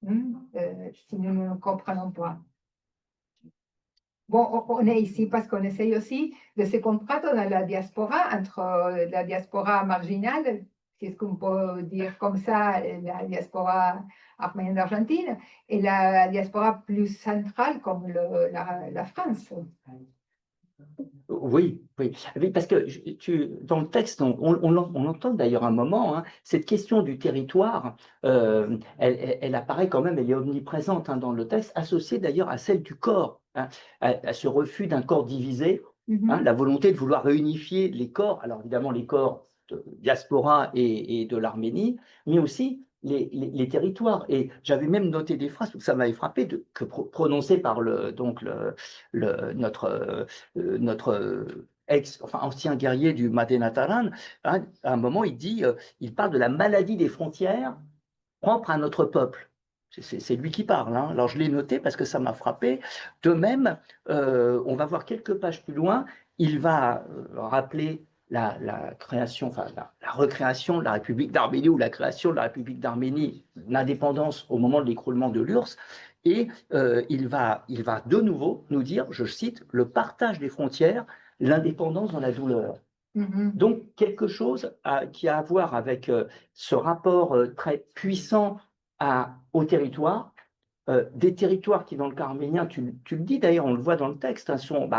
[SPEAKER 2] si nous ne nous comprenons pas. Bon, on est ici parce qu'on essaye aussi de se comprendre dans la diaspora, entre la diaspora marginale, si est-ce qu'on peut dire comme ça, la diaspora arménienne d'Argentine, et la diaspora plus centrale comme la France.
[SPEAKER 1] Oui, oui, oui, parce que dans le texte, on entend d'ailleurs un moment, hein, cette question du territoire, elle apparaît quand même, elle est omniprésente dans le texte, associée d'ailleurs à celle du corps, à ce refus d'un corps divisé, la volonté de vouloir réunifier les corps, alors évidemment les corps de diaspora et de l'Arménie, mais aussi les territoires. Et j'avais même noté des phrases, ça m'avait frappé, prononcées par notre enfin, ancien guerrier du Madenataran, à un moment, il parle de la maladie des frontières propre à notre peuple. C'est lui qui parle. Alors, je l'ai noté parce que ça m'a frappé. De même, on va voir quelques pages plus loin, il va rappeler la création, enfin, la recréation de la République d'Arménie ou la création de la République d'Arménie, l'indépendance au moment de l'écroulement de l'URSS. Et il va de nouveau nous dire, je cite, le partage des frontières, l'indépendance dans la douleur. Donc, quelque chose qui a à voir avec ce rapport très puissant au territoire, des territoires qui, dans le cas arménien, tu le dis d'ailleurs, on le voit dans le texte, sont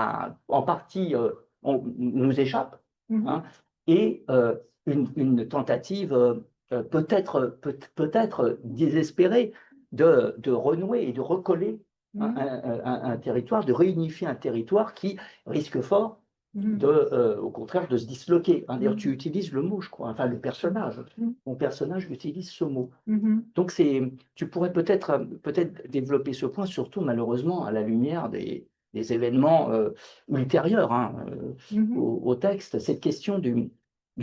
[SPEAKER 1] en partie, nous échappent, et une tentative peut-être désespérée de renouer et de recoller un territoire, de réunifier un territoire qui risque fort au contraire, de se disloquer. D'ailleurs, tu utilises le mot, je crois, enfin le personnage. Mon personnage utilise ce mot. Donc, tu pourrais peut-être développer ce point, surtout malheureusement à la lumière des événements ultérieurs au texte, cette question du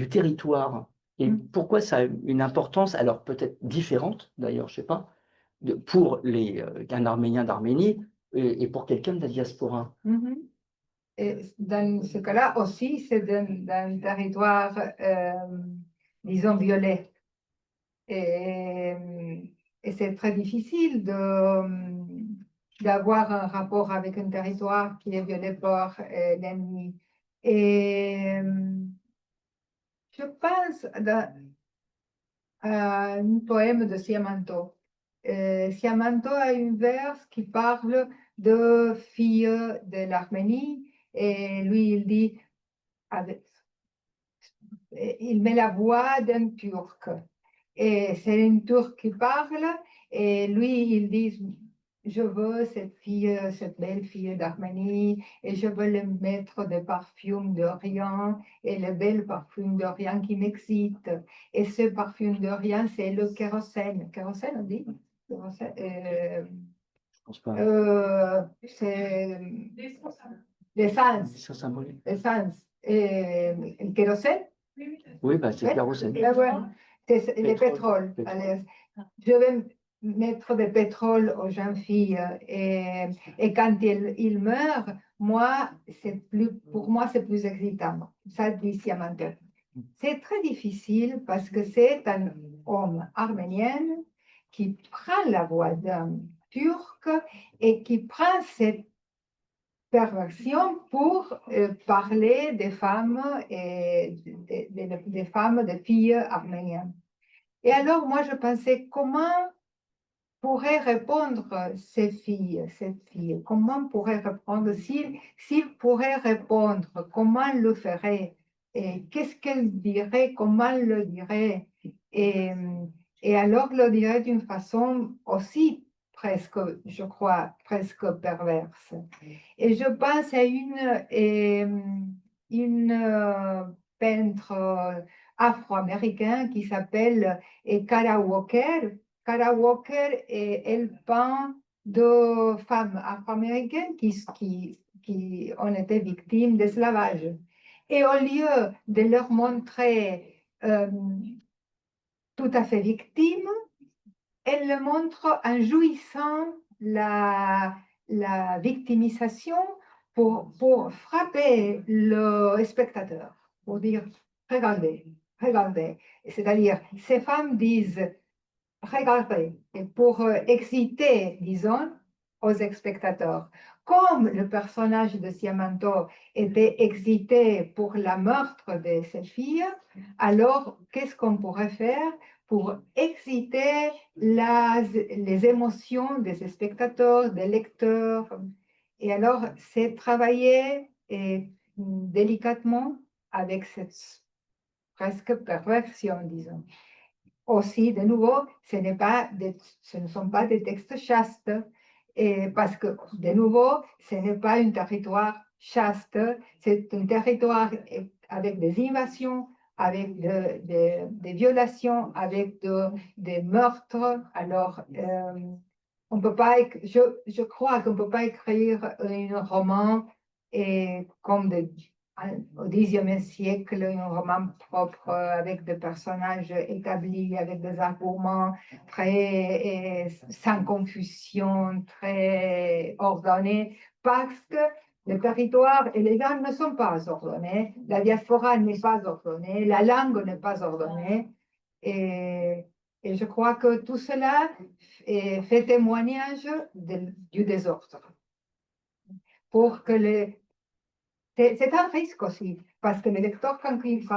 [SPEAKER 1] territoire. Et pourquoi ça a une importance, alors peut-être différente, d'ailleurs, je ne sais pas, pour un Arménien d'Arménie et pour quelqu'un de la diaspora.
[SPEAKER 2] Et dans ce cas-là aussi, c'est d'un territoire, disons, violet. Et c'est très difficile d'avoir un rapport avec un territoire qui est violé par l'ennemi. Et je pense à un poème de Siamanto. Siamanto a une vers qui parle de filles de l'Arménie. Et lui, il dit, il met la voix d'un Turc. Et c'est un Turc qui parle. Et lui, il dit, je veux cette belle fille d'Arménie, et je veux le mettre des parfums d'Orient, et le bel parfum d'Orient qui m'excite. Et ce parfum d'Orient, c'est le kérosène. Kérosène, on dit? C'est l'essence. L'essence. Le kérosène?
[SPEAKER 1] Oui, c'est le kérosène.
[SPEAKER 2] C'est le pétrole. Je vais mettre de pétrole aux jeunes filles et quand il meurt, pour moi, c'est plus excitant. Ça dit Siamanto. C'est très difficile parce que c'est un homme arménien qui prend la voix d'un turc et qui prend cette perversion pour parler des femmes et des femmes, des filles arméniennes. Et alors, moi, je pensais comment pourrait répondre cette fille, comment pourrait répondre, s'il pourrait répondre, comment le ferait, et qu'est-ce qu'elle dirait, comment elle le dirait, et, et alors le dirait d'une façon aussi presque, je crois, presque perverse. Et je pense à une peintre afro-américaine qui s'appelle Cara Walker. Cara Walker, elle peint de femmes afro-américaines qui ont été victimes d'esclavage. Et au lieu de leur montrer tout à fait victimes, elle le montre en jouissant la victimisation pour frapper le spectateur, pour dire regardez, regardez. C'est-à-dire, ces femmes disent regardez, et pour exciter, disons, aux spectateurs. Comme le personnage de Siamanto était excité pour la meurtre de ses filles, alors qu'est-ce qu'on pourrait faire pour exciter les émotions des spectateurs, des lecteurs? Et alors, c'est travailler délicatement avec cette presque perversion, disons. Aussi, de nouveau, ce ne sont pas des textes chastes, parce que, de nouveau, ce n'est pas un territoire chaste, c'est un territoire avec des invasions, avec des violations, avec des meurtres. Alors, on peut pas, je crois qu'on ne peut pas écrire un roman comme au Xe siècle, un roman propre avec des personnages établis, avec des arguments très sans confusion, très ordonnés, parce que le territoire et les gens ne sont pas ordonnés, la diaspora n'est pas ordonnée, la langue n'est pas ordonnée. Et je crois que tout cela fait témoignage du désordre. Pour que c'est un risque aussi, parce que les lecteurs, quand ils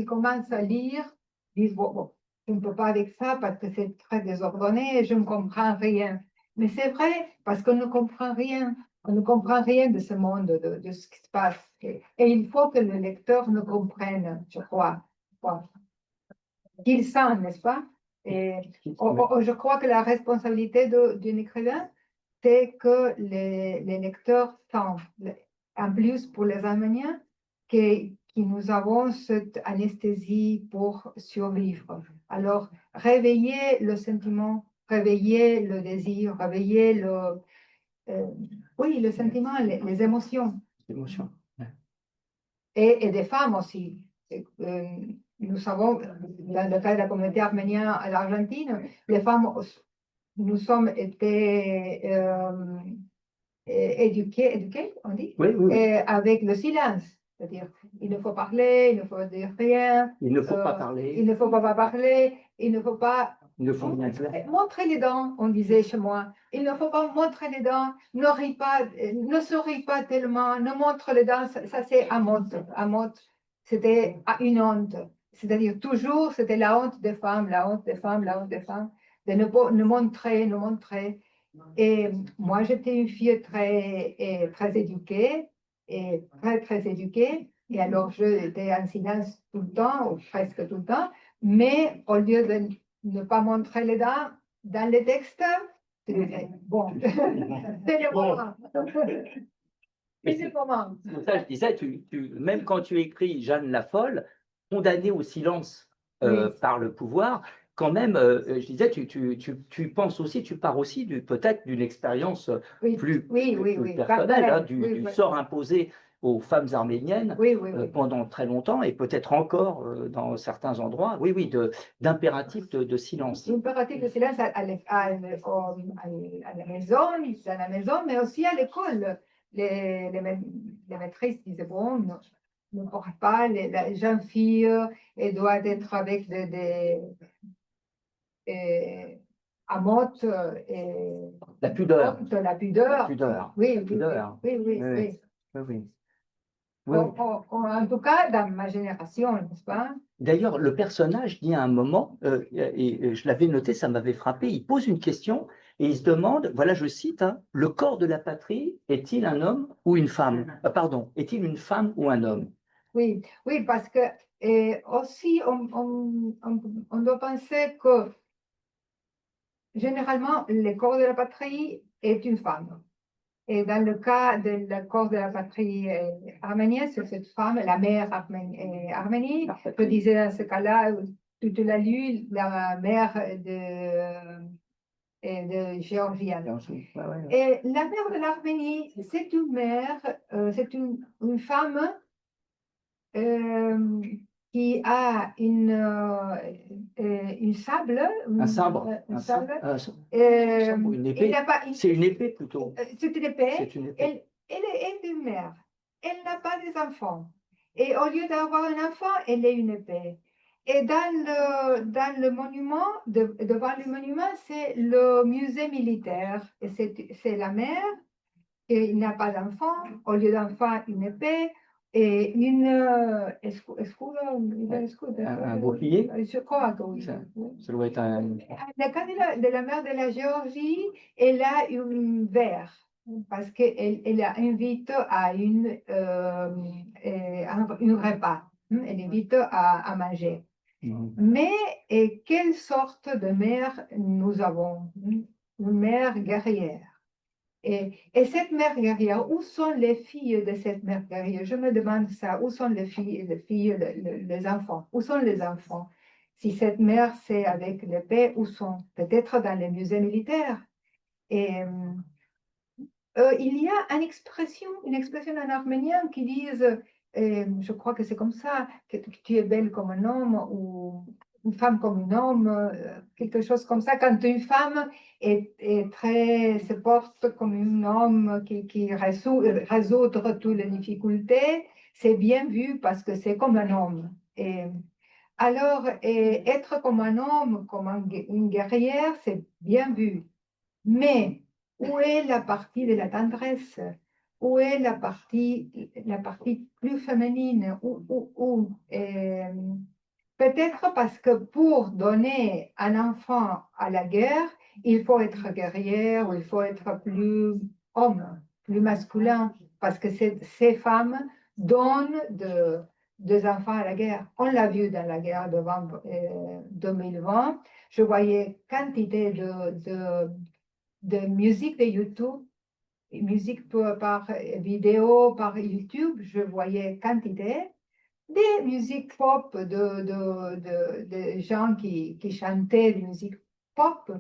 [SPEAKER 2] commencent à lire, disent bon, je ne peux pas avec ça parce que c'est très désordonné et je ne comprends rien. Mais c'est vrai, parce qu'on ne comprend rien. On ne comprend rien de ce monde, de ce qui se passe. Et il faut que le lecteur nous comprenne, je crois. Qu'il sent, n'est-ce pas? Et je crois que la responsabilité d'un écrivain, c'est que les lecteurs sentent. En plus, pour les Arméniens, qui nous avons cette anesthésie pour survivre. Alors, réveiller le sentiment, réveiller le désir, réveiller le sentiment, les émotions.
[SPEAKER 1] L'émotion.
[SPEAKER 2] Et des femmes aussi. Nous savons, dans le cas de la communauté arménienne à l'Argentine, les femmes, nous sommes été éduquées, on dit,
[SPEAKER 1] Oui, oui, oui.
[SPEAKER 2] avec le silence. C'est-à-dire, il ne faut parler, il ne faut dire rien.
[SPEAKER 1] Il ne faut pas parler.
[SPEAKER 2] Il ne faut pas parler, il ne faut pas
[SPEAKER 1] Il ne faut rien faire.
[SPEAKER 2] montrer les dents, on disait chez moi. Il ne faut pas montrer les dents, ne ris pas, ne souris pas tellement, ne montre les dents, ça c'est honte. C'était une honte. C'est-à-dire toujours, c'était la honte des femmes, la honte des femmes, la honte des femmes, de ne montrer. Et moi, j'étais une fille très éduquée, et très éduquée. Et alors, j'étais en silence tout le temps, ou presque tout le temps. Mais au lieu de ne pas montrer les dents dans les textes, je disais, bon, c'est le moment.
[SPEAKER 1] Mais
[SPEAKER 2] C'est le moment.
[SPEAKER 1] c'est pour ça que je disais, même quand tu écris Jeanne la Folle, condamnée au silence
[SPEAKER 2] Oui.
[SPEAKER 1] par le pouvoir, quand même, je disais, tu penses aussi, tu pars aussi peut-être d'une expérience
[SPEAKER 2] Oui,
[SPEAKER 1] plus
[SPEAKER 2] oui,
[SPEAKER 1] personnelle, hein, du
[SPEAKER 2] oui.
[SPEAKER 1] sort imposé aux femmes arméniennes
[SPEAKER 2] Oui, oui, oui.
[SPEAKER 1] pendant très longtemps et peut-être encore dans certains endroits, oui, oui, d'impératif de silence.
[SPEAKER 2] L'impératif de silence à la maison, mais aussi à l'école. Les maîtresses disaient, bon, ne porte pas, la jeune fille elle doit être avec amotte et
[SPEAKER 1] La pudeur.
[SPEAKER 2] la pudeur.
[SPEAKER 1] La pudeur.
[SPEAKER 2] Oui,
[SPEAKER 1] La
[SPEAKER 2] oui,
[SPEAKER 1] pudeur.
[SPEAKER 2] oui, oui,
[SPEAKER 1] Oui,
[SPEAKER 2] oui.
[SPEAKER 1] oui, oui. Oui, oui.
[SPEAKER 2] En tout cas, dans ma génération, n'est-ce pas?
[SPEAKER 1] D'ailleurs, le personnage dit à un moment, et je l'avais noté, ça m'avait frappé, il pose une question et il se demande, voilà, je cite, hein, le corps de la patrie est-il un homme ou une femme? Pardon, est-il une femme ou un homme?
[SPEAKER 2] Oui, oui, parce que aussi, on doit penser que généralement, le corps de la patrie est une femme. Et dans le cas de la corps de la patrie arménienne, c'est cette femme, la mère arménie. Je disais dans ce cas-là, tu l'as lu, la mère de Géorgienne.
[SPEAKER 1] Ouais, ouais.
[SPEAKER 2] Et la mère de l'Arménie, c'est une mère, c'est une femme qui a une sable.
[SPEAKER 1] Un sabre.
[SPEAKER 2] Un sable.
[SPEAKER 1] Une épée. C'est une épée plutôt.
[SPEAKER 2] C'est une épée.
[SPEAKER 1] C'est une épée.
[SPEAKER 2] Elle est une mère. Elle n'a pas des enfants. Et au lieu d'avoir un enfant, elle est une épée. Et dans le monument, devant le monument, c'est le musée militaire. Et c'est la mère qui n'a pas d'enfant. Au lieu d'enfant, une épée. Et une
[SPEAKER 1] Un bouclier.
[SPEAKER 2] Je crois que oui.
[SPEAKER 1] Ça doit être un.
[SPEAKER 2] Le cas de la mère de la Géorgie, elle a une verre parce qu'elle invite à un repas. Elle invite à manger. Mais quelle sorte de mère nous avons? Une mère guerrière. Et cette mère guerrière, où sont les filles de cette mère guerrière? Je me demande ça. Où sont les filles, les enfants? Où sont les enfants? Si cette mère, c'est avec l'épée, où sont? Peut-être dans les musées militaires. Et il y a une expression en arménien qui dit, je crois que c'est comme ça, que tu es belle comme un homme ou une femme comme un homme, quelque chose comme ça. Quand une femme se porte comme un homme qui résout toutes les difficultés, c'est bien vu parce que c'est comme un homme. Et alors, être comme un homme, comme une guerrière, c'est bien vu. Mais où est la partie de la tendresse? Où est la partie plus féminine? Peut-être parce que pour donner un enfant à la guerre, il faut être guerrière ou il faut être plus homme, plus masculin, parce que ces femmes donnent des enfants à la guerre. On l'a vu dans la guerre de 2020. Je voyais quantité de musique de YouTube, musique par vidéo, par YouTube, je voyais quantité des musiques pop de gens qui chantaient des musiques pop.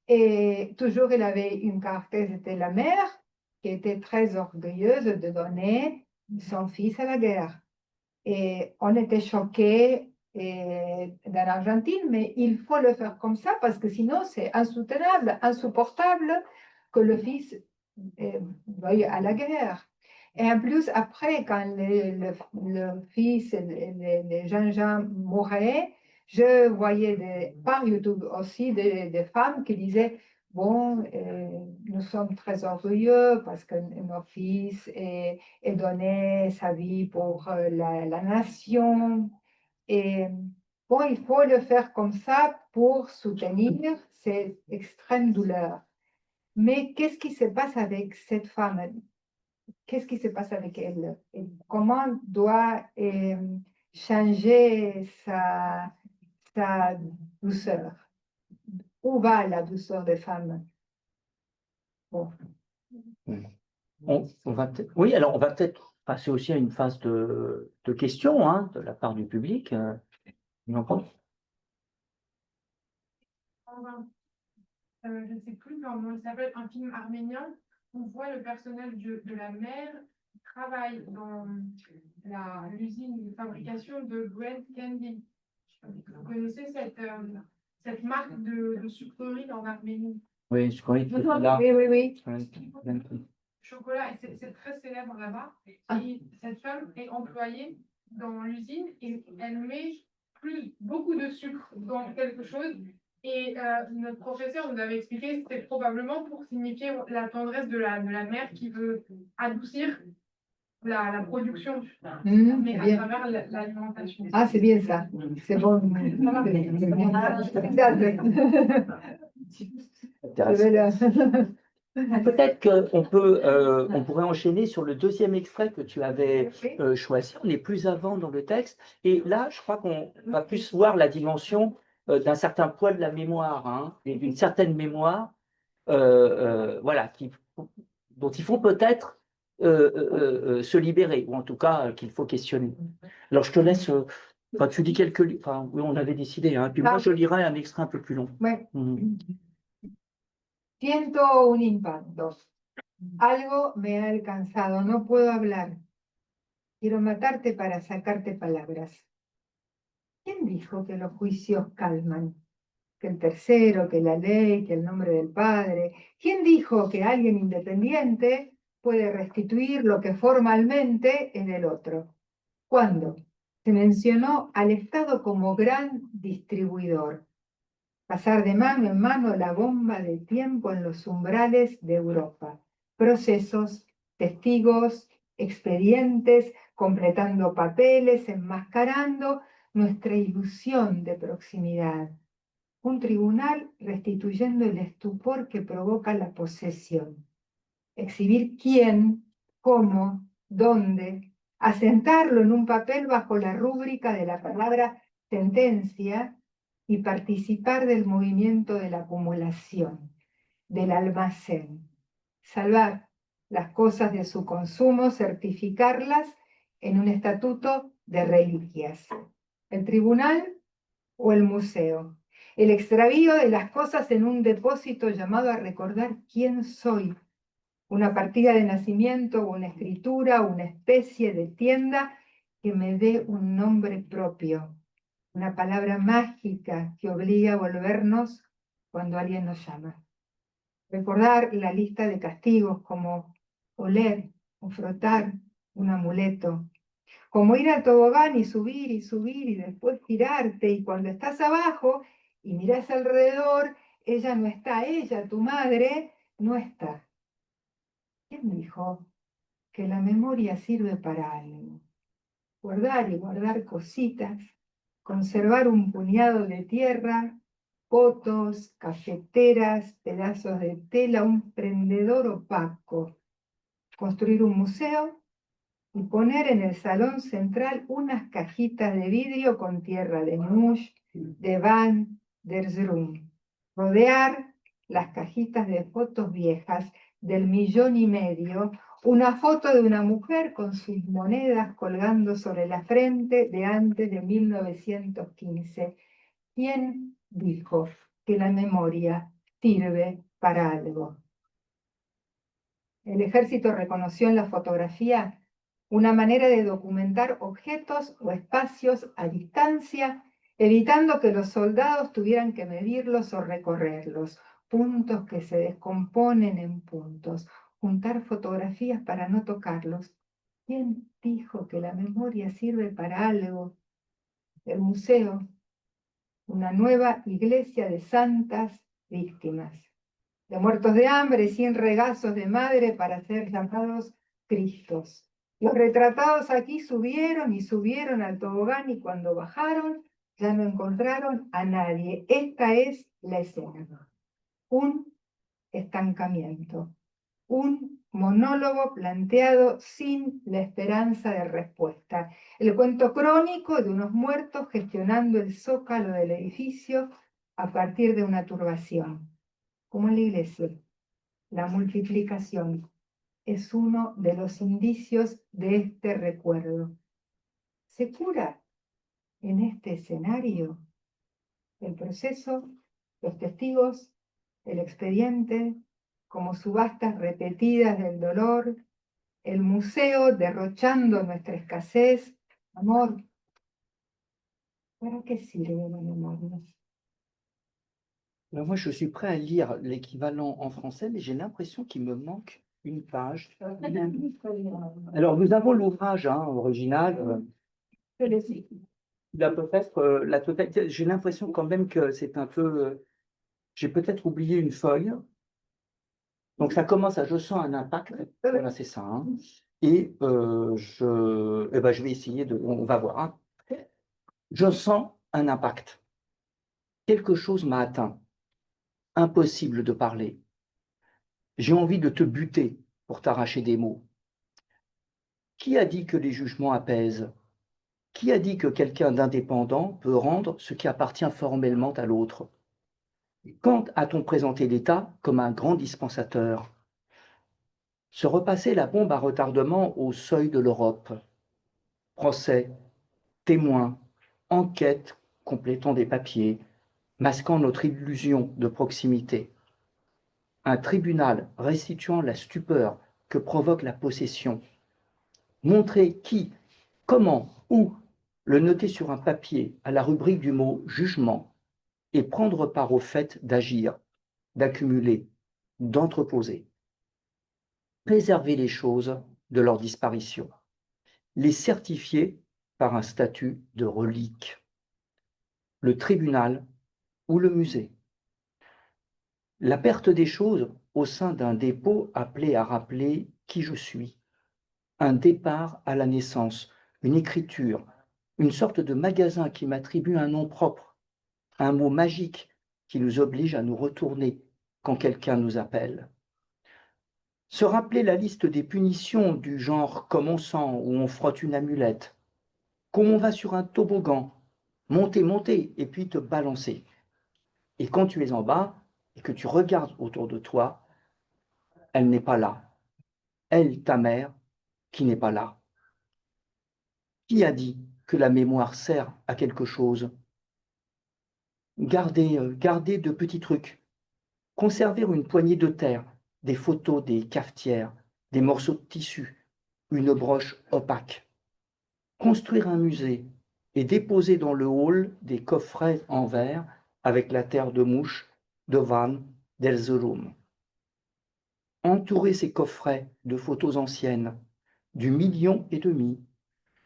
[SPEAKER 2] Et toujours, il avait une caractère, c'était la mère, qui était très orgueilleuse de donner son fils à la guerre. Et on était choqués dans l'Argentine, mais il faut le faire comme ça parce que sinon c'est insoutenable, insupportable que le fils veuille à la guerre. Et en plus, après, quand le fils, les jeunes gens mouraient, je voyais par YouTube aussi des femmes qui disaient, bon, nous sommes très orgueilleux parce que nos fils est donné sa vie pour la nation. Et bon, il faut le faire comme ça pour soutenir cette extrême douleur. Mais qu'est-ce qui se passe avec cette femme? Qu'est-ce qui se passe avec elle? Et comment doit changer sa douceur? Où va la douceur des femmes? Bon.
[SPEAKER 1] On va oui, alors on va peut-être passer aussi à une phase de questions hein, de la part du public. Vous en pensez?
[SPEAKER 3] Je ne sais plus comment il s'appelle, un film arménien, on voit le personnage de la mère travaille dans l'usine de fabrication de Grant Candy. Vous connaissez cette marque de sucrerie en Arménie?
[SPEAKER 1] Oui, je croyais que c'était là.
[SPEAKER 2] Oui, oui, oui.
[SPEAKER 1] Ouais.
[SPEAKER 3] Chocolat, et c'est très célèbre là-bas.
[SPEAKER 2] Ah.
[SPEAKER 3] Et cette femme est employée dans l'usine et elle met beaucoup de sucre dans quelque chose. Et notre professeur nous avait expliqué que c'était probablement pour signifier la tendresse de la mère qui veut adoucir la production, mais
[SPEAKER 2] C'est
[SPEAKER 3] à
[SPEAKER 2] bien.
[SPEAKER 3] travers l'alimentation.
[SPEAKER 2] Ah, c'est bien ça. C'est bon.
[SPEAKER 1] Intéressant. Peut-être on pourrait enchaîner sur le deuxième extrait que tu avais choisi. On est plus avant dans le texte. Et là, je crois qu'on va plus voir la dimension d'un certain poids de la mémoire, hein, et d'une certaine mémoire, voilà, dont il faut peut-être se libérer, ou en tout cas qu'il faut questionner. Alors, je te laisse. Enfin, tu dis enfin, oui, on avait décidé. Hein, puis moi, je lirai un extrait un peu plus long.
[SPEAKER 2] Ouais. Siento un impacto. Algo me ha alcanzado. No puedo hablar. Quiero matarte para sacarte palabras. ¿Quién dijo que los juicios calman? Que el tercero, que la ley, que el nombre del padre. ¿Quién dijo que alguien independiente puede restituir lo que formalmente es del otro? ¿Cuándo? Se mencionó al Estado como gran distribuidor. Pasar de mano en mano la bomba de tiempo en los umbrales de Europa. Procesos, testigos, expedientes, completando papeles, enmascarando nuestra ilusión de proximidad. Un tribunal restituyendo el estupor que provoca la posesión. Exhibir quién, cómo, dónde, asentarlo en un papel bajo la rúbrica de la palabra sentencia y participar del movimiento de la acumulación, del almacén. Salvar las cosas de su consumo, certificarlas en un estatuto de reliquias. El tribunal o el museo. El extravío de las cosas en un depósito llamado a recordar quién soy. Una partida de nacimiento, una escritura, una especie de tienda que me dé un nombre propio. Una palabra mágica que obliga a volvernos cuando alguien nos llama. Recordar la lista de castigos como oler o frotar un amuleto, como ir al tobogán y subir y después tirarte, y cuando estás abajo y miras alrededor, ella no está, ella, tu madre, no está. ¿Quién dijo que la memoria sirve para algo? Guardar y guardar cositas, conservar un puñado de tierra, fotos, cafeteras, pedazos de tela, un prendedor opaco, construir un museo y poner en el salón central unas cajitas de vidrio con tierra de Mush, de Van der Zrum. Rodear las cajitas de fotos viejas del 1,5 millones, una foto de una mujer con sus monedas colgando sobre la frente de antes de 1915. ¿Quién dijo que la memoria sirve para algo? El ejército reconoció en la fotografía una manera de documentar objetos o espacios a distancia, evitando que los soldados tuvieran que medirlos o recorrerlos. Puntos que se descomponen en puntos. Juntar fotografías para no tocarlos. ¿Quién dijo que la memoria sirve para algo? El museo, una nueva iglesia de santas víctimas, de muertos de hambre, sin regazos de madre para ser llamados Cristos. Los retratados aquí subieron y subieron al tobogán y cuando bajaron ya no encontraron a nadie. Esta es la escena. Un estancamiento. Un monólogo planteado sin la esperanza de respuesta. El cuento crónico de unos muertos gestionando el zócalo del edificio a partir de una turbación. Como en la iglesia, la multiplicación es uno de los indicios de este recuerdo. ¿Se cura en este escenario el proceso, los testigos, el expediente, como subastas repetidas del dolor, el museo derrochando nuestra escasez. Amor, ¿para qué sirve la memoria?
[SPEAKER 1] Alors moi, je suis prêt à lire l'équivalent en français, mais j'ai l'impression qu'il me manque une page. Alors, nous avons l'ouvrage original. Il a peut-être la totalité. J'ai l'impression quand même que c'est un peu. J'ai peut-être oublié une feuille. Donc, ça commence à je sens un impact. Voilà, c'est ça. Hein. Et je vais essayer de. On va voir. Hein. Je sens un impact. Quelque chose m'a atteint. Impossible de parler. J'ai envie de te buter pour t'arracher des mots. Qui a dit que les jugements apaisent? Qui a dit que quelqu'un d'indépendant peut rendre ce qui appartient formellement à l'autre? Quand a-t-on présenté l'État comme un grand dispensateur? Se repasser la bombe à retardement au seuil de l'Europe. Procès, témoins, enquête complétant des papiers, masquant notre illusion de proximité. Un tribunal restituant la stupeur que provoque la possession. Montrer qui, comment, où, le noter sur un papier à la rubrique du mot jugement et prendre part au fait d'agir, d'accumuler, d'entreposer. Préserver les choses de leur disparition. Les certifier par un statut de relique. Le tribunal ou le musée. La perte des choses au sein d'un dépôt appelé à rappeler qui je suis. Un départ à la naissance, une écriture, une sorte de magasin qui m'attribue un nom propre, un mot magique qui nous oblige à nous retourner quand quelqu'un nous appelle. Se rappeler la liste des punitions du genre comme on sent ou on frotte une amulette, comme on va sur un toboggan, monter, monter et puis te balancer. Et quand tu es en bas et que tu regardes autour de toi, elle n'est pas là. Elle, ta mère, qui n'est pas là. Qui a dit que la mémoire sert à quelque chose? Garder de petits trucs. Conserver une poignée de terre, des photos des cafetières, des morceaux de tissu, une broche opaque. Construire un musée et déposer dans le hall des coffrets en verre avec la terre de mouche de Van Delzerum. Entourer ces coffrets de photos anciennes, du 1,5 million,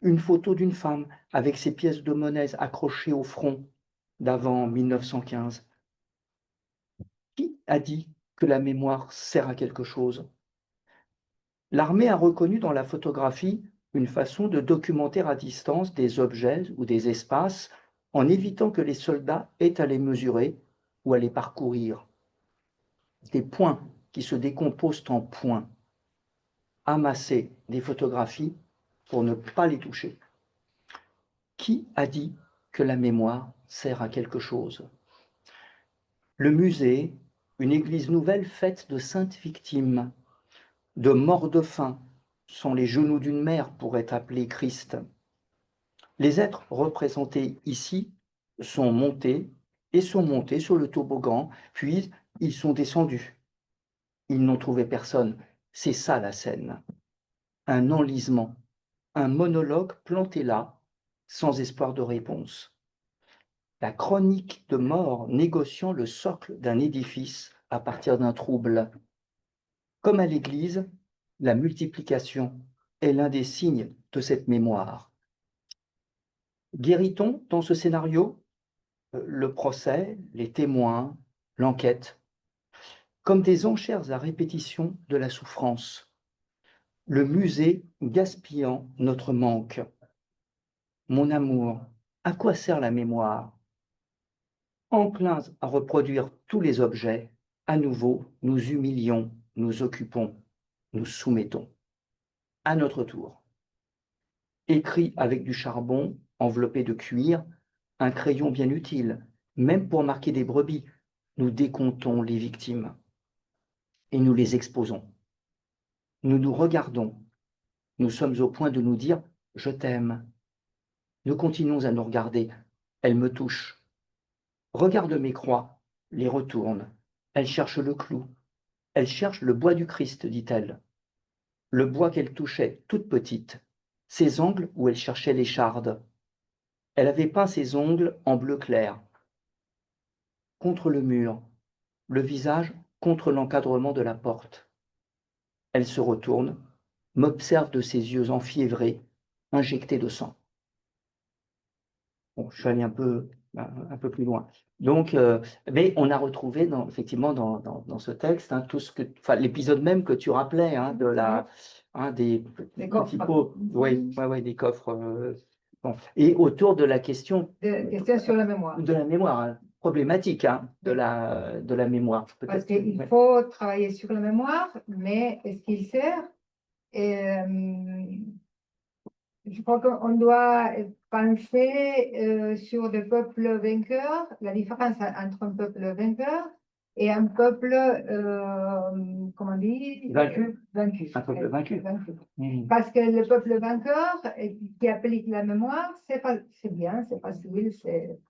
[SPEAKER 1] une photo d'une femme avec ses pièces de monnaie accrochées au front d'avant 1915. Qui a dit que la mémoire sert à quelque chose? L'armée a reconnu dans la photographie une façon de documenter à distance des objets ou des espaces en évitant que les soldats aient à les mesurer ou à les parcourir. Des points qui se décomposent en points. Amasser des photographies pour ne pas les toucher. Qui a dit que la mémoire sert à quelque chose? Le musée, une église nouvelle faite de saintes victimes, de morts de faim, sont les genoux d'une mère pourrait appeler Christ. Les êtres représentés ici sont montés sur le toboggan, puis ils sont descendus. Ils n'ont trouvé personne. C'est ça la scène. Un enlisement, un monologue planté là, sans espoir de réponse. La chronique de mort négociant le socle d'un édifice à partir d'un trouble. Comme à l'Église, la multiplication est l'un des signes de cette mémoire. Guérit-on dans ce scénario le procès, les témoins, l'enquête, comme des enchères à répétition de la souffrance, le musée gaspillant notre manque. Mon amour, à quoi sert la mémoire? Enclins à reproduire tous les objets, à nouveau, nous humilions, nous occupons, nous soumettons. À notre tour. Écrit avec du charbon, enveloppé de cuir, un crayon bien utile, même pour marquer des brebis, nous décomptons les victimes et nous les exposons. Nous nous regardons, nous sommes au point de nous dire « je t'aime ». Nous continuons à nous regarder, elle me touche. Regarde mes croix, les retourne, elle cherche le clou, elle cherche le bois du Christ, dit-elle. le bois qu'elle touchait, toute petite, ses ongles où elle cherchait l'écharde. Elle avait peint ses ongles en bleu clair, contre le mur, le visage contre l'encadrement de la porte. Elle se retourne, m'observe de ses yeux enfiévrés, injectés de sang. Bon, je suis allé un peu plus loin. Donc, mais on a retrouvé effectivement dans ce texte tout ce que, enfin, l'épisode même que tu rappelais des
[SPEAKER 2] Des coffres.
[SPEAKER 1] petits pots, oui, des coffres. Bon. Et autour de la question
[SPEAKER 2] Question sur la mémoire.
[SPEAKER 1] de la mémoire, problématique de la mémoire.
[SPEAKER 2] Parce
[SPEAKER 1] Peut-être.
[SPEAKER 2] qu'il
[SPEAKER 1] Ouais.
[SPEAKER 2] faut travailler sur la mémoire, mais est-ce qu'il sert? Je crois qu'on doit penser sur des peuples vainqueurs, la différence entre un peuple vainqueur et un peuple, comment on dit?
[SPEAKER 1] Vaincu.
[SPEAKER 2] Vaincu.
[SPEAKER 1] Un peuple vaincu.
[SPEAKER 2] Parce que le peuple vainqueur qui applique la mémoire, c'est bien, c'est facile,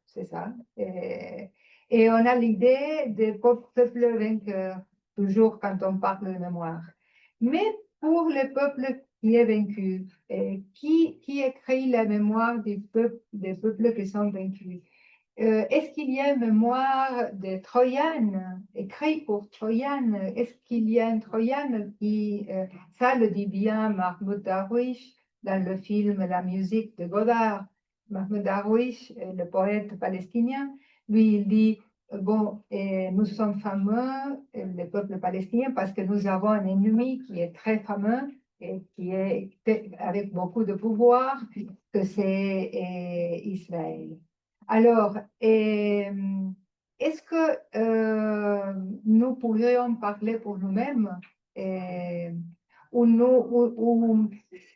[SPEAKER 2] c'est ça. Et on a l'idée des peuples vainqueurs, toujours quand on parle de mémoire. Mais pour le peuple qui est vaincu, qui écrit la mémoire des peuples qui sont vaincus? Est-ce qu'il y a une mémoire de Troyane, écrit pour Troyane? Est-ce qu'il y a une Troyane qui, ça le dit bien Mahmoud Darwish dans le film La musique de Godard. Mahmoud Darwish, le poète palestinien, lui, il dit, bon, nous sommes fameux, le peuple palestinien, parce que nous avons un ennemi qui est très fameux et qui est avec beaucoup de pouvoir, que c'est Israël. Alors, est-ce que nous pourrions parler pour nous-mêmes ou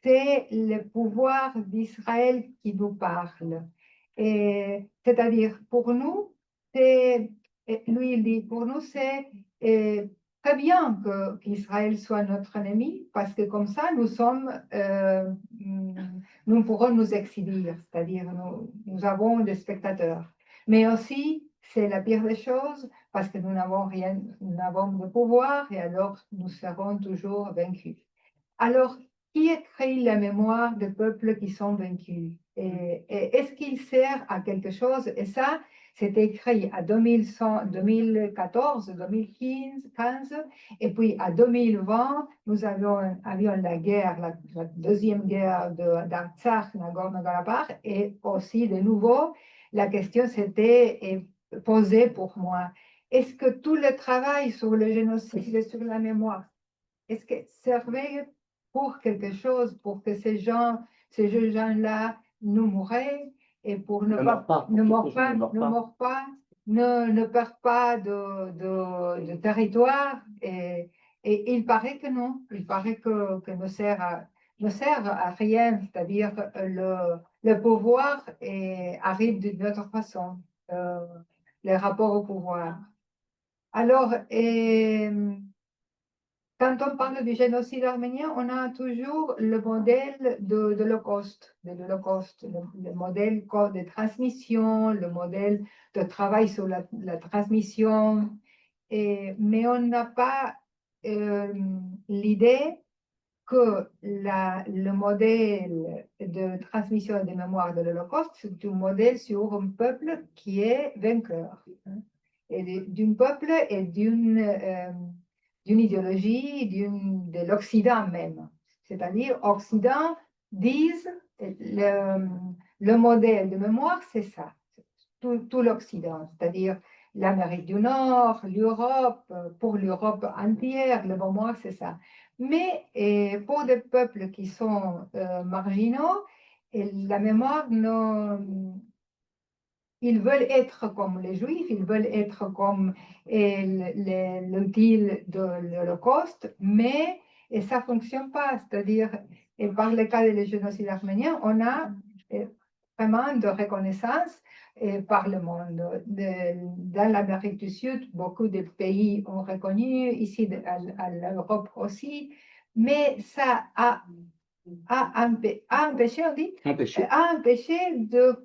[SPEAKER 2] c'est le pouvoir d'Israël qui nous parle? C'est-à-dire, pour nous, lui, il dit, pour nous, c'est très bien qu'Israël soit notre ennemi, parce que comme ça, nous pourrons nous exhiber, c'est-à-dire nous avons des spectateurs. Mais aussi, c'est la pire des choses, parce que nous n'avons rien, nous n'avons de pouvoir, et alors nous serons toujours vaincus. Alors, qui écrit la mémoire des peuples qui sont vaincus? Et est-ce qu'il sert à quelque chose? Et ça, c'est écrit à 2014, 2015, et puis à 2020, nous avions la guerre, la deuxième guerre d'Artsakh, Nagorno-Karabakh, et aussi de nouveau, la question s'était posée pour moi. Est-ce que tout le travail sur le génocide et sur la mémoire, est-ce que servait pour quelque chose, pour que ces gens-là ne mouraient et pour ne perdent pas de territoire. Et il paraît que non, il paraît que ne sert à rien, c'est-à-dire le pouvoir arrive d'une autre façon, les rapports au pouvoir. Alors, quand on parle du génocide arménien, on a toujours le modèle de l'Holocauste, le modèle de transmission, le modèle de travail sur la transmission, mais on n'a pas l'idée que le modèle de transmission et de mémoire de l'Holocauste, c'est un modèle sur un peuple qui est vainqueur, et d'un peuple et d'une idéologie de l'Occident même. C'est-à-dire, Occident disent le modèle de mémoire, c'est ça, tout l'Occident, c'est-à-dire l'Amérique du Nord, l'Europe, pour l'Europe entière, le mémoire, c'est ça. Mais pour des peuples qui sont marginaux, la mémoire, ils veulent être comme les Juifs, ils veulent être comme l'utile de l'Holocauste, mais ça ne fonctionne pas. C'est-à-dire, par le cas du génocide arménien, on a vraiment de reconnaissance par le monde. Dans l'Amérique du Sud, beaucoup de pays ont reconnu, ici à l'Europe aussi, mais ça a empêché, on dit, a empêché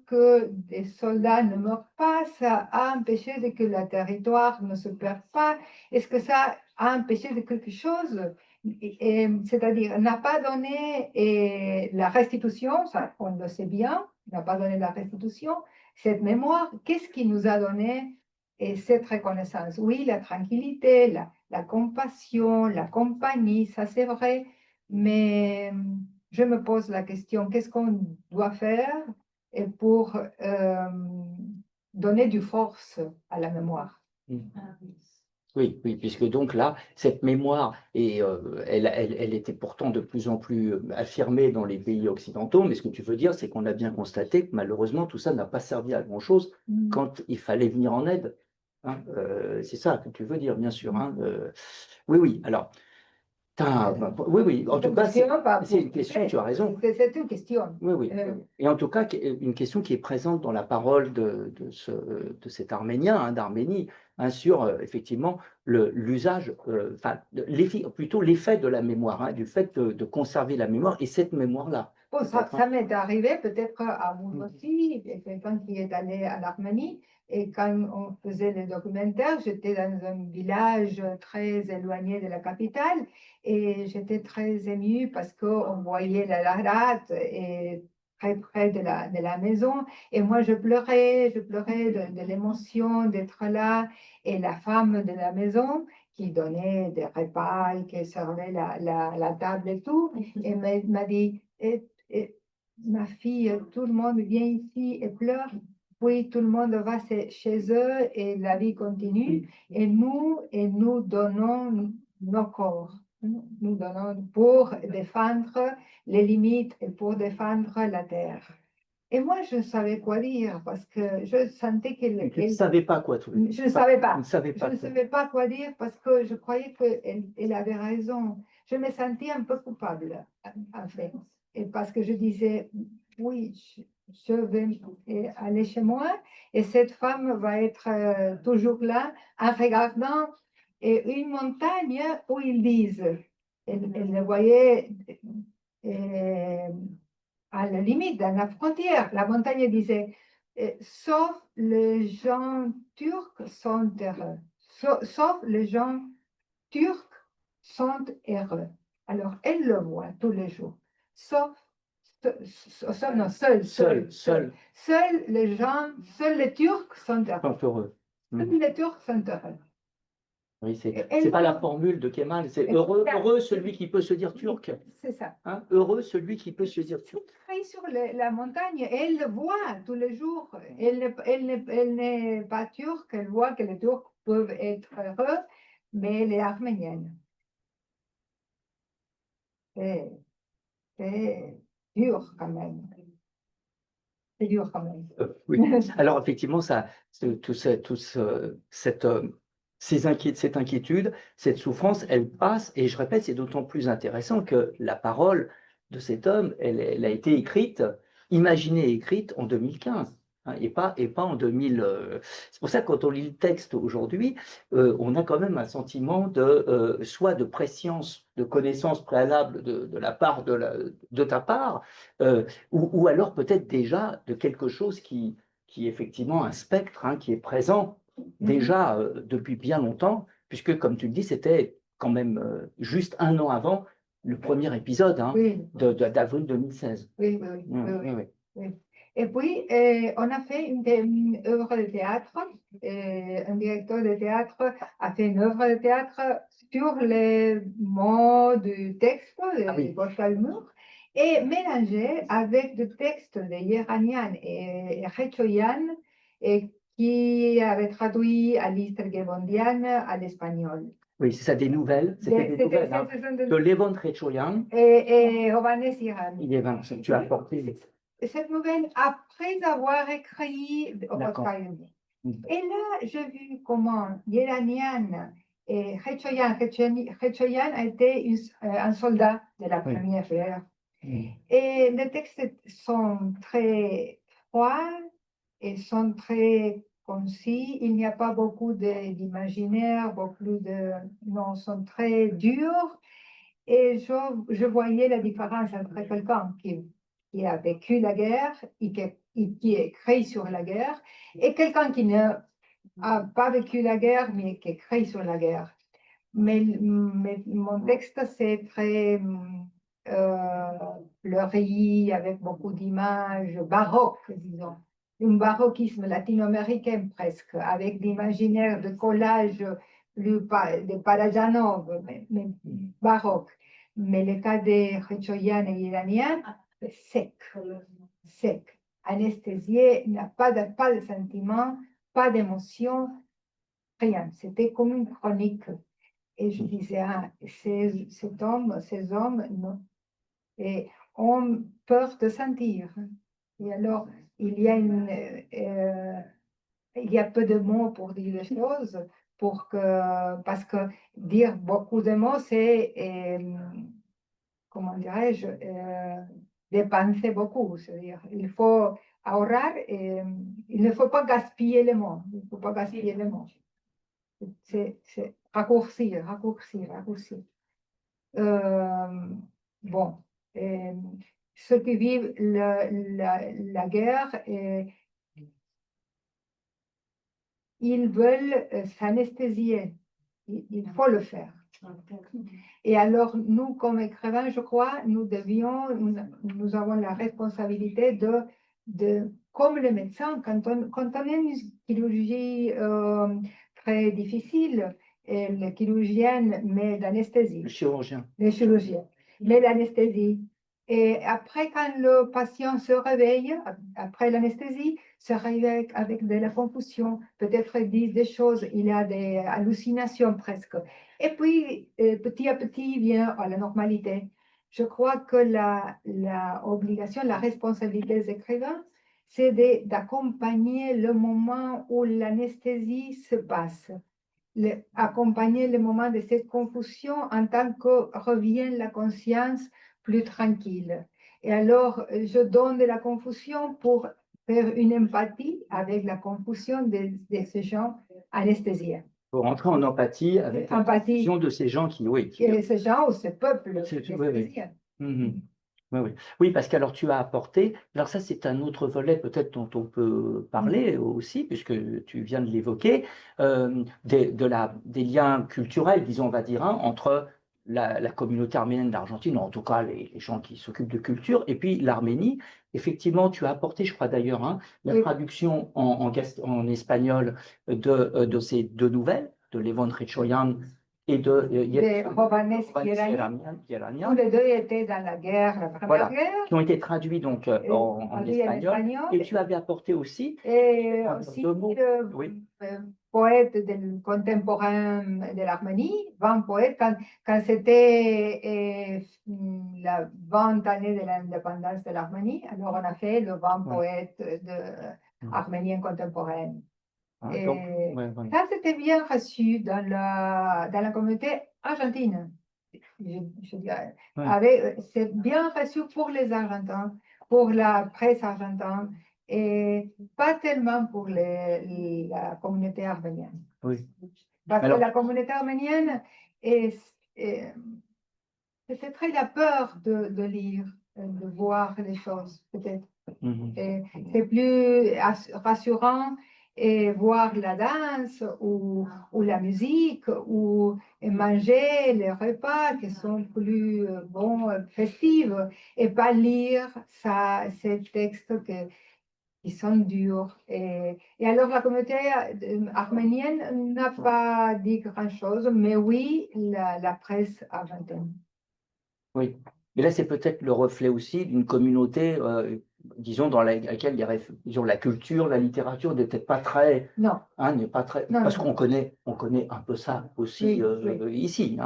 [SPEAKER 2] que des soldats ne meurent pas, ça a empêché que le territoire ne se perde pas. Est-ce que ça a empêché de quelque chose? c'est-à-dire n'a pas donné la restitution, ça on le sait bien, n'a pas donné la restitution, cette mémoire, qu'est-ce qui nous a donné cette reconnaissance? Oui, la tranquillité, la compassion, la compagnie, ça c'est vrai, mais je me pose la question, qu'est-ce qu'on doit faire pour donner du force à la mémoire?
[SPEAKER 1] Oui, oui, puisque donc là, cette mémoire, elle était pourtant de plus en plus affirmée dans les pays occidentaux, mais ce que tu veux dire, c'est qu'on a bien constaté que malheureusement, tout ça n'a pas servi à grand-chose quand il fallait venir en aide. Hein, c'est ça que tu veux dire, bien sûr. Hein, oui, oui, alors, oui, oui, en tout cas, c'est une question, tu as raison.
[SPEAKER 2] C'est une question.
[SPEAKER 1] Oui, oui. Et en tout cas, une question qui est présente dans la parole de cet Arménien, hein, d'Arménie, hein, sur effectivement l'usage, plutôt l'effet de la mémoire, hein, du fait de conserver la mémoire et cette mémoire-là.
[SPEAKER 2] Bon, ça m'est arrivé peut-être à vous aussi, quelqu'un qui est allé à l'Arménie, et quand on faisait les documentaires, j'étais dans un village très éloigné de la capitale, et j'étais très émue parce qu'on voyait la Larat et très près de la maison, et moi je pleurais de l'émotion d'être là, et la femme de la maison qui donnait des repas et qui servait la table et tout, et m'a dit, ma fille, tout le monde vient ici et pleure. Oui, tout le monde va chez eux et la vie continue. Et nous donnons nos corps. Nous donnons pour défendre les limites et pour défendre la terre. Et moi, je ne savais quoi dire parce que je sentais qu'elle...
[SPEAKER 1] Tu ne savais pas quoi, toi.
[SPEAKER 2] Je ne savais pas.
[SPEAKER 1] Tu ne savais
[SPEAKER 2] Je
[SPEAKER 1] pas.
[SPEAKER 2] ne savais pas quoi dire parce que je croyais qu'elle avait raison. Je me sentais un peu coupable, en fait. Et parce que je disais, oui, je vais aller chez moi et cette femme va être toujours là en regardant une montagne où ils disent, elle le voyait à la limite, dans la frontière. La montagne disait, sauf les gens turcs sont heureux. Sauf les gens turcs sont heureux. Alors, elle le voit tous les jours. Sauf, non, seuls les gens, seuls les Turcs sont heureux. Seuls les Turcs sont heureux.
[SPEAKER 1] Oui, c'est pas la formule de Kemal, c'est heureux celui qui peut se dire turc.
[SPEAKER 2] C'est ça.
[SPEAKER 1] Hein, heureux celui qui peut se dire turc.
[SPEAKER 2] Sur la montagne, elle le voit tous les jours. Elle n'est pas turque, elle voit que les Turcs peuvent être heureux, mais elle est arménienne. C'est dur quand même. C'est dur quand même.
[SPEAKER 1] Oui. Alors effectivement, cette inquiétude, cette souffrance, elle passe, et je répète, c'est d'autant plus intéressant que la parole de cet homme, elle a été écrite, imaginée et écrite en 2015. Hein, et pas en 2000. C'est pour ça que quand on lit le texte aujourd'hui, on a quand même un sentiment soit de préscience, de connaissance préalable de la part de ta part, ou alors peut-être déjà de quelque chose qui est effectivement un spectre, hein, qui est présent déjà depuis bien longtemps, puisque comme tu le dis, c'était quand même juste un an avant le premier épisode, hein,
[SPEAKER 2] Oui.
[SPEAKER 1] d'avril 2016.
[SPEAKER 2] Oui. Et puis, on a fait une œuvre de théâtre. Un directeur de théâtre a fait une œuvre de théâtre sur les mots du texte de Wolfgang Mur et mélangé avec des textes de Yeranian et Rechoyan qui avait traduit Alice Tergebondian à l'espagnol.
[SPEAKER 1] Oui, c'est ça, des nouvelles. C'était des nouvelles hein, de Levon Rechoyan
[SPEAKER 2] et Ovanes Iran.
[SPEAKER 1] Tu as apporté
[SPEAKER 2] cette nouvelle après avoir écrit Wolfgang Mur. Et là, j'ai vu comment Yeranian et Rechoyan a été un soldat de la Première Guerre. Et les textes sont très froids et sont très concis. Il n'y a pas beaucoup d'imaginaire, non, sont très durs. Et je voyais la différence entre quelqu'un qui a vécu la guerre et qui écrit sur la guerre et quelqu'un qui n'a pas vécu la guerre mais qui écrit sur la guerre. mais mon texte, c'est très fleuri, avec beaucoup d'images baroques, disons. Un baroquisme latino-américain presque, avec l'imaginaire de collage de Parajanov, mais baroque. Mais le cas de Rechoyan et iranien, c'est sec, anesthésié, n'a pas de sentiment, pas d'émotion, rien. C'était comme une chronique. Et je disais, ah, ces hommes, non. Et ont peur de sentir. Et alors, il y a il y a peu de mots pour dire les choses, parce que dire beaucoup de mots, c'est, comment dirais-je, dépenser beaucoup. C'est-à-dire, il faut ahorrar, il ne faut pas gaspiller les mots. Il ne faut pas gaspiller les mots. C'est raccourcir. Bon, ceux qui vivent la guerre, ils veulent s'anesthésier. Il faut le faire. Et alors, nous, comme écrivains, je crois, nous avons la responsabilité comme les médecins, quand on a une chirurgie très difficile, et le chirurgien met l'anesthésie.
[SPEAKER 1] Le chirurgien.
[SPEAKER 2] Le chirurgien met l'anesthésie. Et après, quand le patient se réveille, après l'anesthésie, se réveille avec de la confusion, peut-être il dit des choses, il a des hallucinations presque. Et puis, petit à petit, il vient à la normalité. Je crois que la obligation, la responsabilité des écrivains, c'est d'accompagner le moment où l'anesthésie se passe. Accompagner le moment de cette confusion en tant que revient la conscience plus tranquille. Et alors, je donne de la confusion pour faire une empathie avec la confusion de ces gens anesthésiés.
[SPEAKER 1] Pour entrer en empathie avec la confusion de ces gens qui, oui.
[SPEAKER 2] Ces gens ou ce peuple
[SPEAKER 1] anesthésiés. Oui. Oui, parce qu'alors tu as apporté, alors ça c'est un autre volet peut-être dont on peut parler aussi, puisque tu viens de l'évoquer, des liens culturels, disons, on va dire, hein, entre la communauté arménienne d'Argentine, ou en tout cas les gens qui s'occupent de culture, et puis l'Arménie. Effectivement, tu as apporté, je crois d'ailleurs, hein, la traduction en espagnol de ces deux nouvelles, de Levon Rechoyan et de
[SPEAKER 2] Hovhannes Kieranian. Tous les deux étaient dans la guerre, la première guerre.
[SPEAKER 1] Qui ont été traduits donc en espagnol. Et tu avais apporté aussi.
[SPEAKER 2] Et aussi poètes contemporains de l'Arménie, 20 poètes, quand c'était la 20 années de l'indépendance de l'Arménie, alors on a fait le 20 poètes arméniens contemporains. Ça, c'était bien reçu dans la communauté argentine, je dirais. C'est bien reçu pour les Argentins, pour la presse argentine, et pas tellement pour la communauté arménienne. Parce que la communauté arménienne, peut-être il a peur de lire, de voir les choses, peut-être. C'est plus rassurant et voir la danse ou la musique ou manger les repas qui sont plus festifs et pas lire ces textes qui sont durs. Et alors la communauté arménienne n'a pas dit grand-chose, mais oui, la presse argentine.
[SPEAKER 1] Oui, mais là c'est peut-être le reflet aussi d'une communauté, disons, dans laquelle il y a, disons, la culture, la littérature n'est peut-être pas très, n'est pas très, parce qu'on connaît un peu ça aussi ici.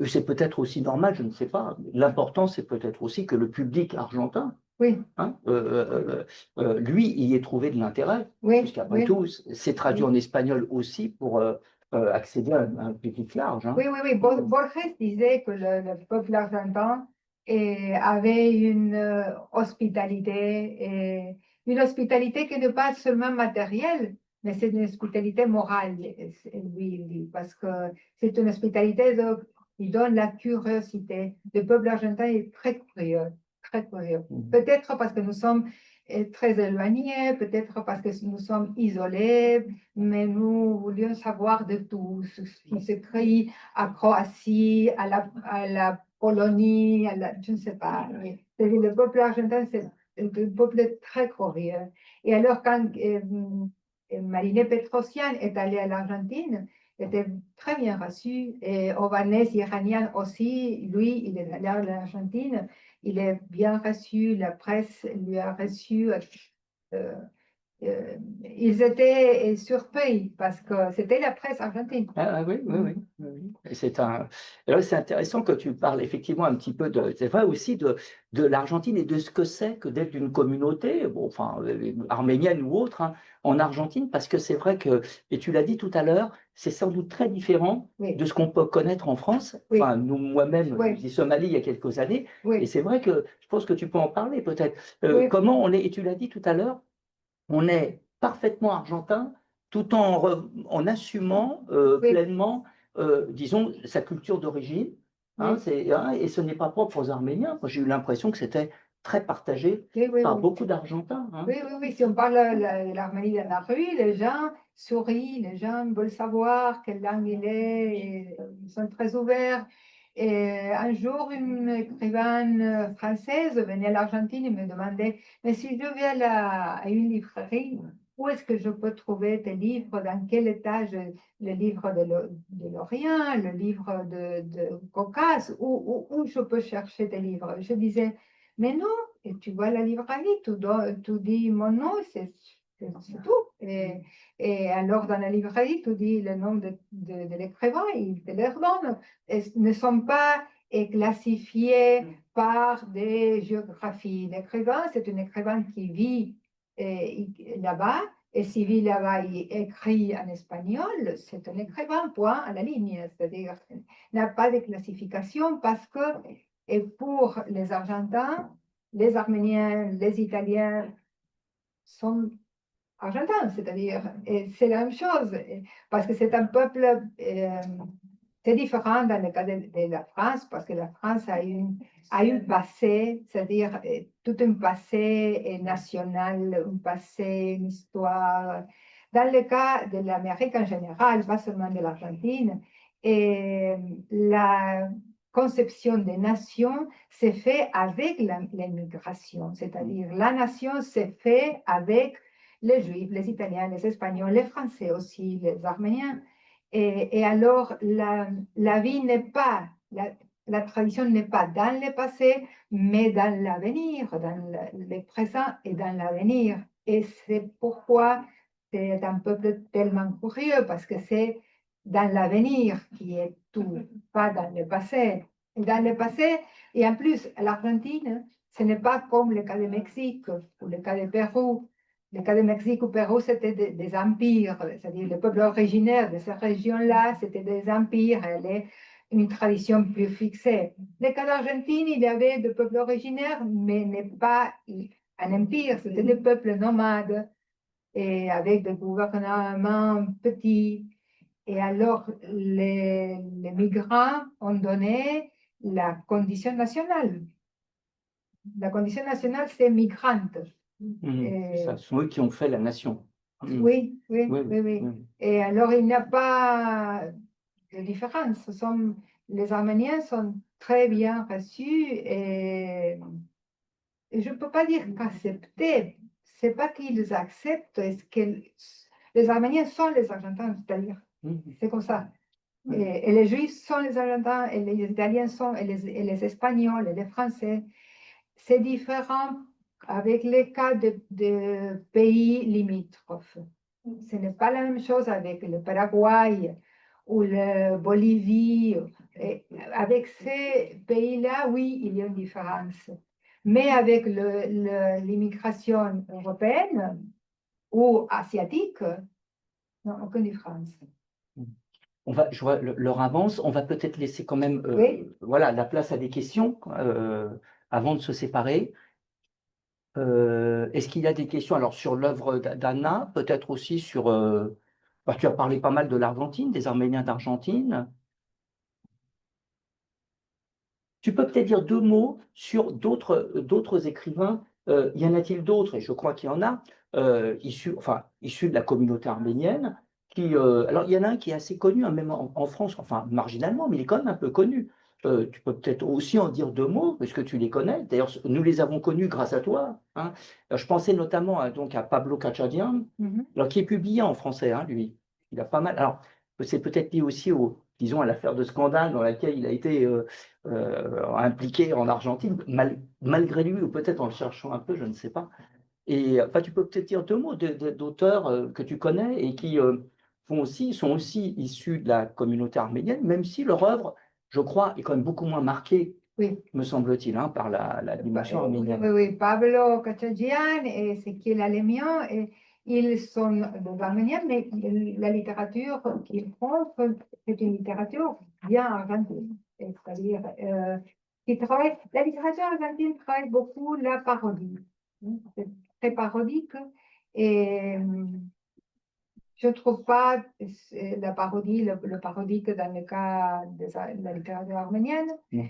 [SPEAKER 1] C'est peut-être aussi normal, je ne sais pas. L'important c'est peut-être aussi que le public argentin, lui, y ait trouvé de l'intérêt, puisqu'après tout, c'est traduit en espagnol aussi pour accéder à un public large.
[SPEAKER 2] Oui. Borges disait que le peuple argentin avait une hospitalité qui n'est pas seulement matérielle, mais c'est une hospitalité morale, lui, parce que c'est une hospitalité qui donne la curiosité. Le peuple argentin est très curieux, très curieux. Peut-être parce que nous sommes est très éloigné, peut-être parce que nous sommes isolés, mais nous voulions savoir de tout, ce qui se crée à Croatie, à la Pologne, je ne sais pas. C'est-à-dire, le peuple argentin, c'est un peuple très curieux. Et alors, quand Mariné Petrosian est allé à l'Argentine, il était très bien reçu. Et Ovanes Iranian aussi, lui, il est allé à l'Argentine. Il est bien reçu, la presse lui a reçu. euh, Ils étaient surpris parce que c'était la presse argentine.
[SPEAKER 1] Ah, oui, oui, oui, oui, oui. Et alors, c'est intéressant que tu parles effectivement un petit peu c'est vrai aussi de l'Argentine et de ce que c'est que d'être une communauté, bon, enfin, arménienne ou autre, hein, en Argentine, parce que c'est vrai que, et tu l'as dit tout à l'heure, c'est sans doute très différent
[SPEAKER 2] Oui.
[SPEAKER 1] de ce qu'on peut connaître en France.
[SPEAKER 2] Oui.
[SPEAKER 1] Enfin, moi-même,
[SPEAKER 2] Oui.
[SPEAKER 1] j'y suis allé il y a quelques années,
[SPEAKER 2] Oui.
[SPEAKER 1] et c'est vrai que je pense que tu peux en parler peut-être.
[SPEAKER 2] Oui.
[SPEAKER 1] Comment on est, et tu l'as dit tout à l'heure, on est parfaitement argentin tout en assumant
[SPEAKER 2] Oui.
[SPEAKER 1] pleinement, disons, sa culture d'origine. Hein,
[SPEAKER 2] Oui.
[SPEAKER 1] et ce n'est pas propre aux Arméniens. Moi, j'ai eu l'impression que c'était très partagé
[SPEAKER 2] Oui, oui,
[SPEAKER 1] par
[SPEAKER 2] oui.
[SPEAKER 1] beaucoup d'Argentins. Hein.
[SPEAKER 2] Oui, oui, oui. Si on parle de l'Arménie dans la rue, les gens sourient, les gens veulent savoir quelle langue il est, et ils sont très ouverts. Et un jour, une écrivaine française venait à l'Argentine et me demandait, mais si je vais à une librairie, où est-ce que je peux trouver tes livres? Dans quel étage? Le livre de l'Orient, le livre de Caucase, où je peux chercher tes livres? Je disais, mais non, et tu vois la librairie, tu dis mon nom, c'est tout. Et alors, dans la librairie, tu dis le nom de l'écrivain, il te le donne. Et ne sont pas classifiés par des géographies. L'écrivain, c'est un écrivain qui vit là-bas, et s'il vit là-bas, il écrit en espagnol, c'est un écrivain, point à la ligne. C'est-à-dire, il n'a pas de classification parce que, et pour les Argentins, les Arméniens, les Italiens sont argentins, c'est-à-dire, et c'est la même chose, parce que c'est un peuple, c'est différent dans le cas de la France, parce que la France a un passé, c'est-à-dire tout un passé national, un passé, une histoire. Dans le cas de l'Amérique en général, pas seulement de l'Argentine, et la conception des nations s'est fait avec l'immigration, c'est-à-dire la nation s'est fait avec les Juifs, les Italiens, les Espagnols, les Français aussi, les Arméniens. Et alors, la vie n'est pas, la tradition n'est pas dans le passé, mais dans l'avenir, dans le présent et dans l'avenir. Et c'est pourquoi c'est un peuple tellement curieux, parce que c'est dans l'avenir qui est tout, pas dans le passé. Et dans le passé, et en plus, l'Argentine, ce n'est pas comme le cas du Mexique ou le cas du Pérou. Le cas du Mexique ou Pérou, c'était des empires, c'est-à-dire les peuples originaires de ces régions-là, c'était des empires, une tradition plus fixée. Le cas d'Argentine, il y avait des peuples originaires, mais n'est pas un empire, c'était des peuples nomades et avec des gouvernements petits. Et alors, les migrants ont donné la condition nationale. La condition nationale, c'est migrante.
[SPEAKER 1] Ça, ce sont eux qui ont fait la nation.
[SPEAKER 2] Oui, oui,
[SPEAKER 1] Oui,
[SPEAKER 2] oui, oui.
[SPEAKER 1] oui.
[SPEAKER 2] Et alors, il n'y a pas de différence. Les Arméniens sont très bien reçus et je ne peux pas dire qu'accepter. C'est pas qu'ils acceptent, est-ce que les Arméniens sont les Argentins, c'est-à-dire, c'est comme ça. Et les Juifs sont les Argentins, et les Italiens sont, et les Espagnols, et les Français. C'est différent avec les cas de pays limitrophes. Ce n'est pas la même chose avec le Paraguay ou la Bolivie. Et avec ces pays-là, oui, il y a une différence. Mais avec l'immigration européenne ou asiatique, non, aucune différence.
[SPEAKER 1] Je vois leur avance. On va peut-être laisser quand même
[SPEAKER 2] Oui.
[SPEAKER 1] voilà, la place à des questions avant de se séparer. Est-ce qu'il y a des questions alors sur l'œuvre d'Anna, peut-être aussi sur... tu as parlé pas mal de l'Argentine, des Arméniens d'Argentine. Tu peux peut-être dire deux mots sur d'autres écrivains Y en a-t-il d'autres, et je crois qu'il y en a, issus de la communauté arménienne, alors il y en a un qui est assez connu, hein, même en France, enfin marginalement, mais il est quand même un peu connu. Tu peux peut-être aussi en dire deux mots, parce que tu les connais. D'ailleurs, nous les avons connus grâce à toi, hein. Je pensais notamment donc à Pablo Kachadian,
[SPEAKER 2] Mhm.
[SPEAKER 1] alors qui est publié en français, hein, lui. Il a pas mal. Alors, c'est peut-être lié aussi disons, à l'affaire de scandale dans laquelle il a été impliqué en Argentine, malgré lui, ou peut-être en le cherchant un peu, je ne sais pas. Et enfin, tu peux peut-être dire deux mots d'auteurs que tu connais et qui sont aussi issus de la communauté arménienne, même si leur œuvre, je crois, est quand même beaucoup moins marquée,
[SPEAKER 2] Oui.
[SPEAKER 1] me semble-t-il, hein, par la dimension
[SPEAKER 2] Oui,
[SPEAKER 1] arménienne.
[SPEAKER 2] oui, Pablo Kachadjian et Ezequiel Alemian, et ils sont des Arméniens, mais la littérature qu'ils font, c'est une littérature bien argentine. C'est-à-dire, la littérature argentine travaille beaucoup la parodie. C'est très parodique. Et je ne trouve pas la parodie, le parodique dans le cas de la littérature arménienne.
[SPEAKER 1] Non.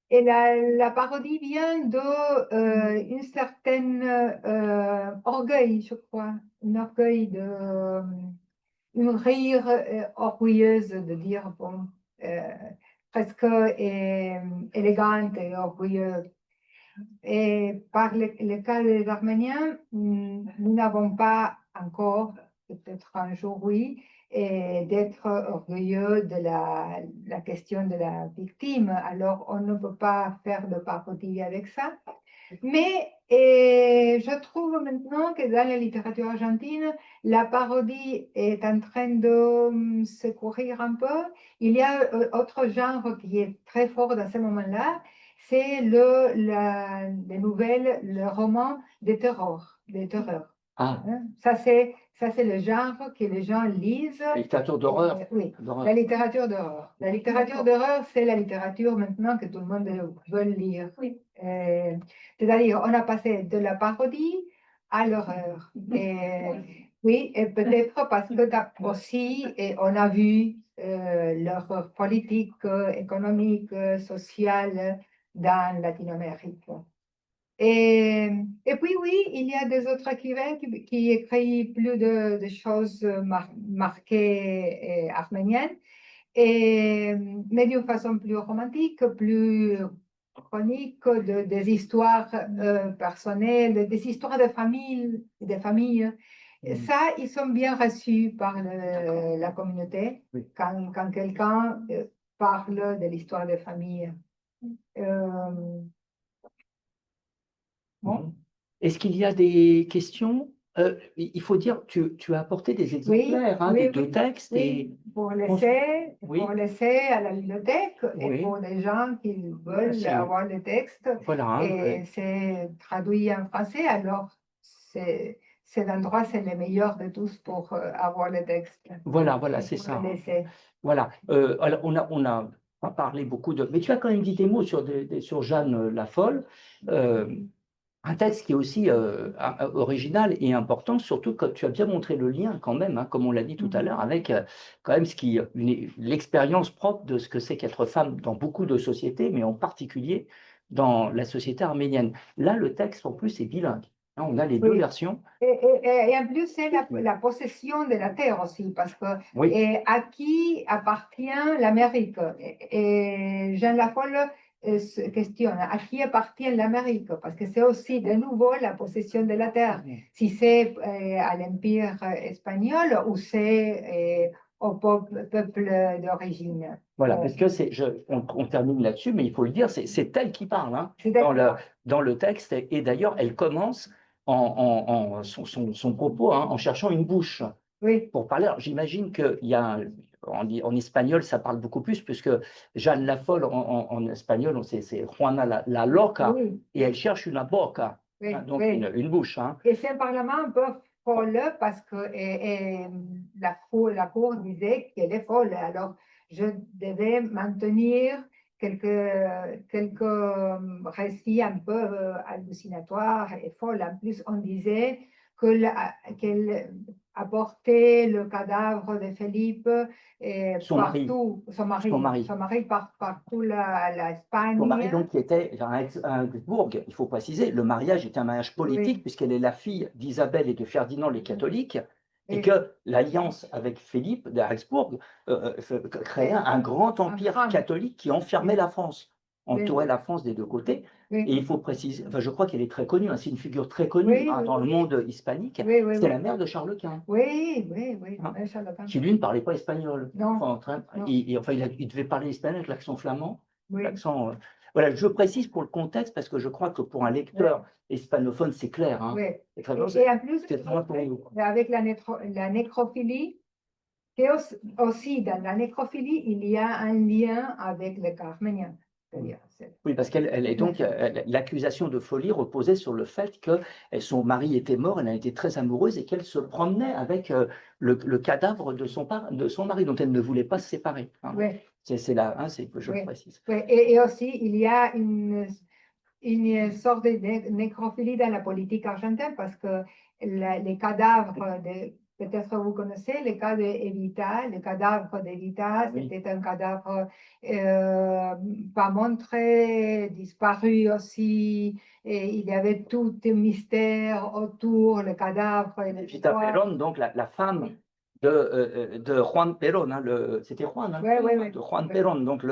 [SPEAKER 2] Et la parodie vient d'une certaine orgueil, je crois, un orgueil une rire orgueilleuse de dire, bon, presque élégante et orgueilleuse. Et par le cas des Arméniens, nous n'avons pas encore, peut-être un jour oui, d'être orgueilleux de la question de la victime. Alors, on ne peut pas faire de parodie avec ça. Mais je trouve maintenant que dans la littérature argentine, la parodie est en train de se courir un peu. Il y a autre genre qui est très fort dans ce moment-là, c'est les nouvelles, le roman des terreurs.
[SPEAKER 1] Ah,
[SPEAKER 2] Hein. Ça, c'est le genre que les gens lisent.
[SPEAKER 1] littérature d'horreur.
[SPEAKER 2] Oui,
[SPEAKER 1] D'horreur.
[SPEAKER 2] la littérature d'horreur. La littérature d'horreur, c'est la littérature maintenant que tout le monde veut lire.
[SPEAKER 3] Oui.
[SPEAKER 2] C'est-à-dire, on a passé de la parodie à l'horreur. Oui, et peut-être parce que aussi, on a vu l'horreur politique, économique, sociale dans Latino-Amérique. Et puis, oui, il y a des autres écrivains qui écrivent plus de choses marquées arméniennes, mais d'une façon plus romantique, plus chronique, des histoires personnelles, des histoires de famille, des familles. Ça, ils sont bien reçus par la communauté
[SPEAKER 1] Oui.
[SPEAKER 2] quand quelqu'un parle de l'histoire de famille. Bon.
[SPEAKER 1] Est-ce qu'il y a des questions? Il faut dire, tu as apporté des exemplaires, hein, des deux textes.
[SPEAKER 2] Oui,
[SPEAKER 1] Et
[SPEAKER 2] pour
[SPEAKER 1] Oui.
[SPEAKER 2] laisser à la bibliothèque et
[SPEAKER 1] Oui.
[SPEAKER 2] pour les gens qui veulent
[SPEAKER 1] c'est-
[SPEAKER 2] avoir les textes.
[SPEAKER 1] Voilà, hein,
[SPEAKER 2] Et c'est traduit en français, alors cet endroit, c'est le meilleur de tous pour avoir les textes.
[SPEAKER 1] voilà,
[SPEAKER 2] Et
[SPEAKER 1] c'est
[SPEAKER 2] pour
[SPEAKER 1] ça.
[SPEAKER 2] le laisser.
[SPEAKER 1] Voilà. Alors, on a pas parlé beaucoup mais tu as quand même dit des mots sur Jeanne la Folle. Un texte qui est aussi original et important, surtout quand tu as bien montré le lien quand même, hein, comme on l'a dit tout à l'heure, avec quand même l'expérience propre de ce que c'est qu'être femme dans beaucoup de sociétés, mais en particulier dans la société arménienne. Là, le texte en plus est bilingue, hein, on a les deux
[SPEAKER 2] Oui.
[SPEAKER 1] versions.
[SPEAKER 2] Et en plus, c'est la possession de la terre aussi, parce que
[SPEAKER 1] Oui.
[SPEAKER 2] à qui appartient l'Amérique? Et Jean Lafolle se questionne, à qui appartient l'Amérique? Parce que c'est aussi de nouveau la possession de la terre. Si c'est à l'Empire espagnol ou c'est au peuple d'origine.
[SPEAKER 1] Voilà, parce que on termine là-dessus, mais il faut le dire, c'est elle qui parle, hein,
[SPEAKER 2] C'est d'accord.
[SPEAKER 1] dans le texte, et d'ailleurs, elle commence son propos, hein, en cherchant une bouche
[SPEAKER 2] Oui,
[SPEAKER 1] pour parler. Alors, j'imagine qu'il y a, en espagnol, ça parle beaucoup plus, puisque Jeanne la Folle, en espagnol, c'est Juana la Loca,
[SPEAKER 2] oui,
[SPEAKER 1] et elle cherche une boca,
[SPEAKER 2] oui,
[SPEAKER 1] hein, donc
[SPEAKER 2] oui.
[SPEAKER 1] une bouche. Hein.
[SPEAKER 2] Et c'est un parlement un peu folle parce que la cour disait qu'elle est folle. Alors, je devais maintenir quelques récits un peu hallucinatoires et folles. En plus, on disait qu'elle apportait le cadavre de Philippe
[SPEAKER 1] Son mari.
[SPEAKER 2] partout,
[SPEAKER 1] Son mari.
[SPEAKER 2] partout l'Espagne.
[SPEAKER 1] Son mari, donc, qui était à Augsbourg, il faut préciser, le mariage était un mariage politique,
[SPEAKER 2] Oui.
[SPEAKER 1] puisqu'elle est la fille d'Isabelle et de Ferdinand les catholiques, et
[SPEAKER 2] Oui.
[SPEAKER 1] que l'alliance avec Philippe d'Augsbourg créait un grand empire
[SPEAKER 2] grand.
[SPEAKER 1] catholique qui enfermait
[SPEAKER 2] Oui.
[SPEAKER 1] la France, entourait la France des deux côtés.
[SPEAKER 2] Oui.
[SPEAKER 1] Et il faut préciser, enfin, je crois qu'elle est très connue, hein, c'est une figure très connue
[SPEAKER 2] Oui, oui,
[SPEAKER 1] dans le monde hispanique.
[SPEAKER 2] Oui, oui,
[SPEAKER 1] C'est
[SPEAKER 2] oui.
[SPEAKER 1] la mère de Charles Quint.
[SPEAKER 2] Oui,
[SPEAKER 1] Hein,
[SPEAKER 2] Charles Quint.
[SPEAKER 1] qui lui ne parlait pas espagnol.
[SPEAKER 2] Non,
[SPEAKER 1] Enfin,
[SPEAKER 2] non.
[SPEAKER 1] enfin, il devait parler espagnol avec l'accent flamand.
[SPEAKER 2] Oui.
[SPEAKER 1] L'accent, voilà, je précise pour le contexte parce que je crois que pour un lecteur hispanophone, c'est clair. Hein.
[SPEAKER 2] Oui.
[SPEAKER 1] C'est très bien,
[SPEAKER 2] Et en plus,
[SPEAKER 1] c'est moins pour nous.
[SPEAKER 2] avec la nécrophilie, que aussi dans la nécrophilie, il y a un lien avec le carménien.
[SPEAKER 1] Oui, parce qu'elle est donc l'accusation de folie reposait sur le fait que son mari était mort, elle en était très amoureuse et qu'elle se promenait avec le cadavre de son mari dont elle ne voulait pas se séparer. Hein.
[SPEAKER 2] Oui.
[SPEAKER 1] C'est là, hein, c'est que je le
[SPEAKER 2] Oui.
[SPEAKER 1] précise.
[SPEAKER 2] Oui. Et aussi, il y a une sorte de nécrophilie dans la politique argentine parce que les cadavres peut-être vous connaissez le cas d'Evita, le cadavre d'Evita,
[SPEAKER 1] Oui.
[SPEAKER 2] c'était un cadavre pas montré, disparu aussi, et il y avait tout un mystère autour le cadavre.
[SPEAKER 1] Evita Perón, donc la femme de Juan Perón, hein, c'était Juan, hein,
[SPEAKER 2] Oui.
[SPEAKER 1] de Juan Perón, donc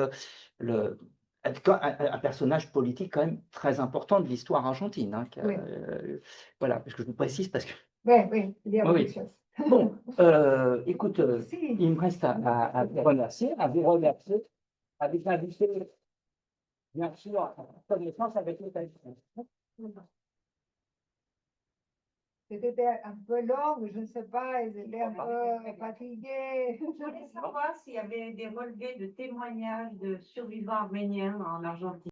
[SPEAKER 1] un personnage politique quand même très important de l'histoire argentine. Hein,
[SPEAKER 2] Oui.
[SPEAKER 1] Voilà, parce que je vous précise parce que.
[SPEAKER 2] Oui, il y a beaucoup de choses.
[SPEAKER 1] Bon, écoute,
[SPEAKER 2] Si.
[SPEAKER 1] il me reste à vous remercier, avec invité, bien sûr, à connaissance avec les Palestiniens.
[SPEAKER 2] C'était un peu long, je ne sais pas, ils étaient un peu fatigués.
[SPEAKER 4] Je voulais savoir s'il y avait des relevés de témoignages de survivants arméniens en Argentine.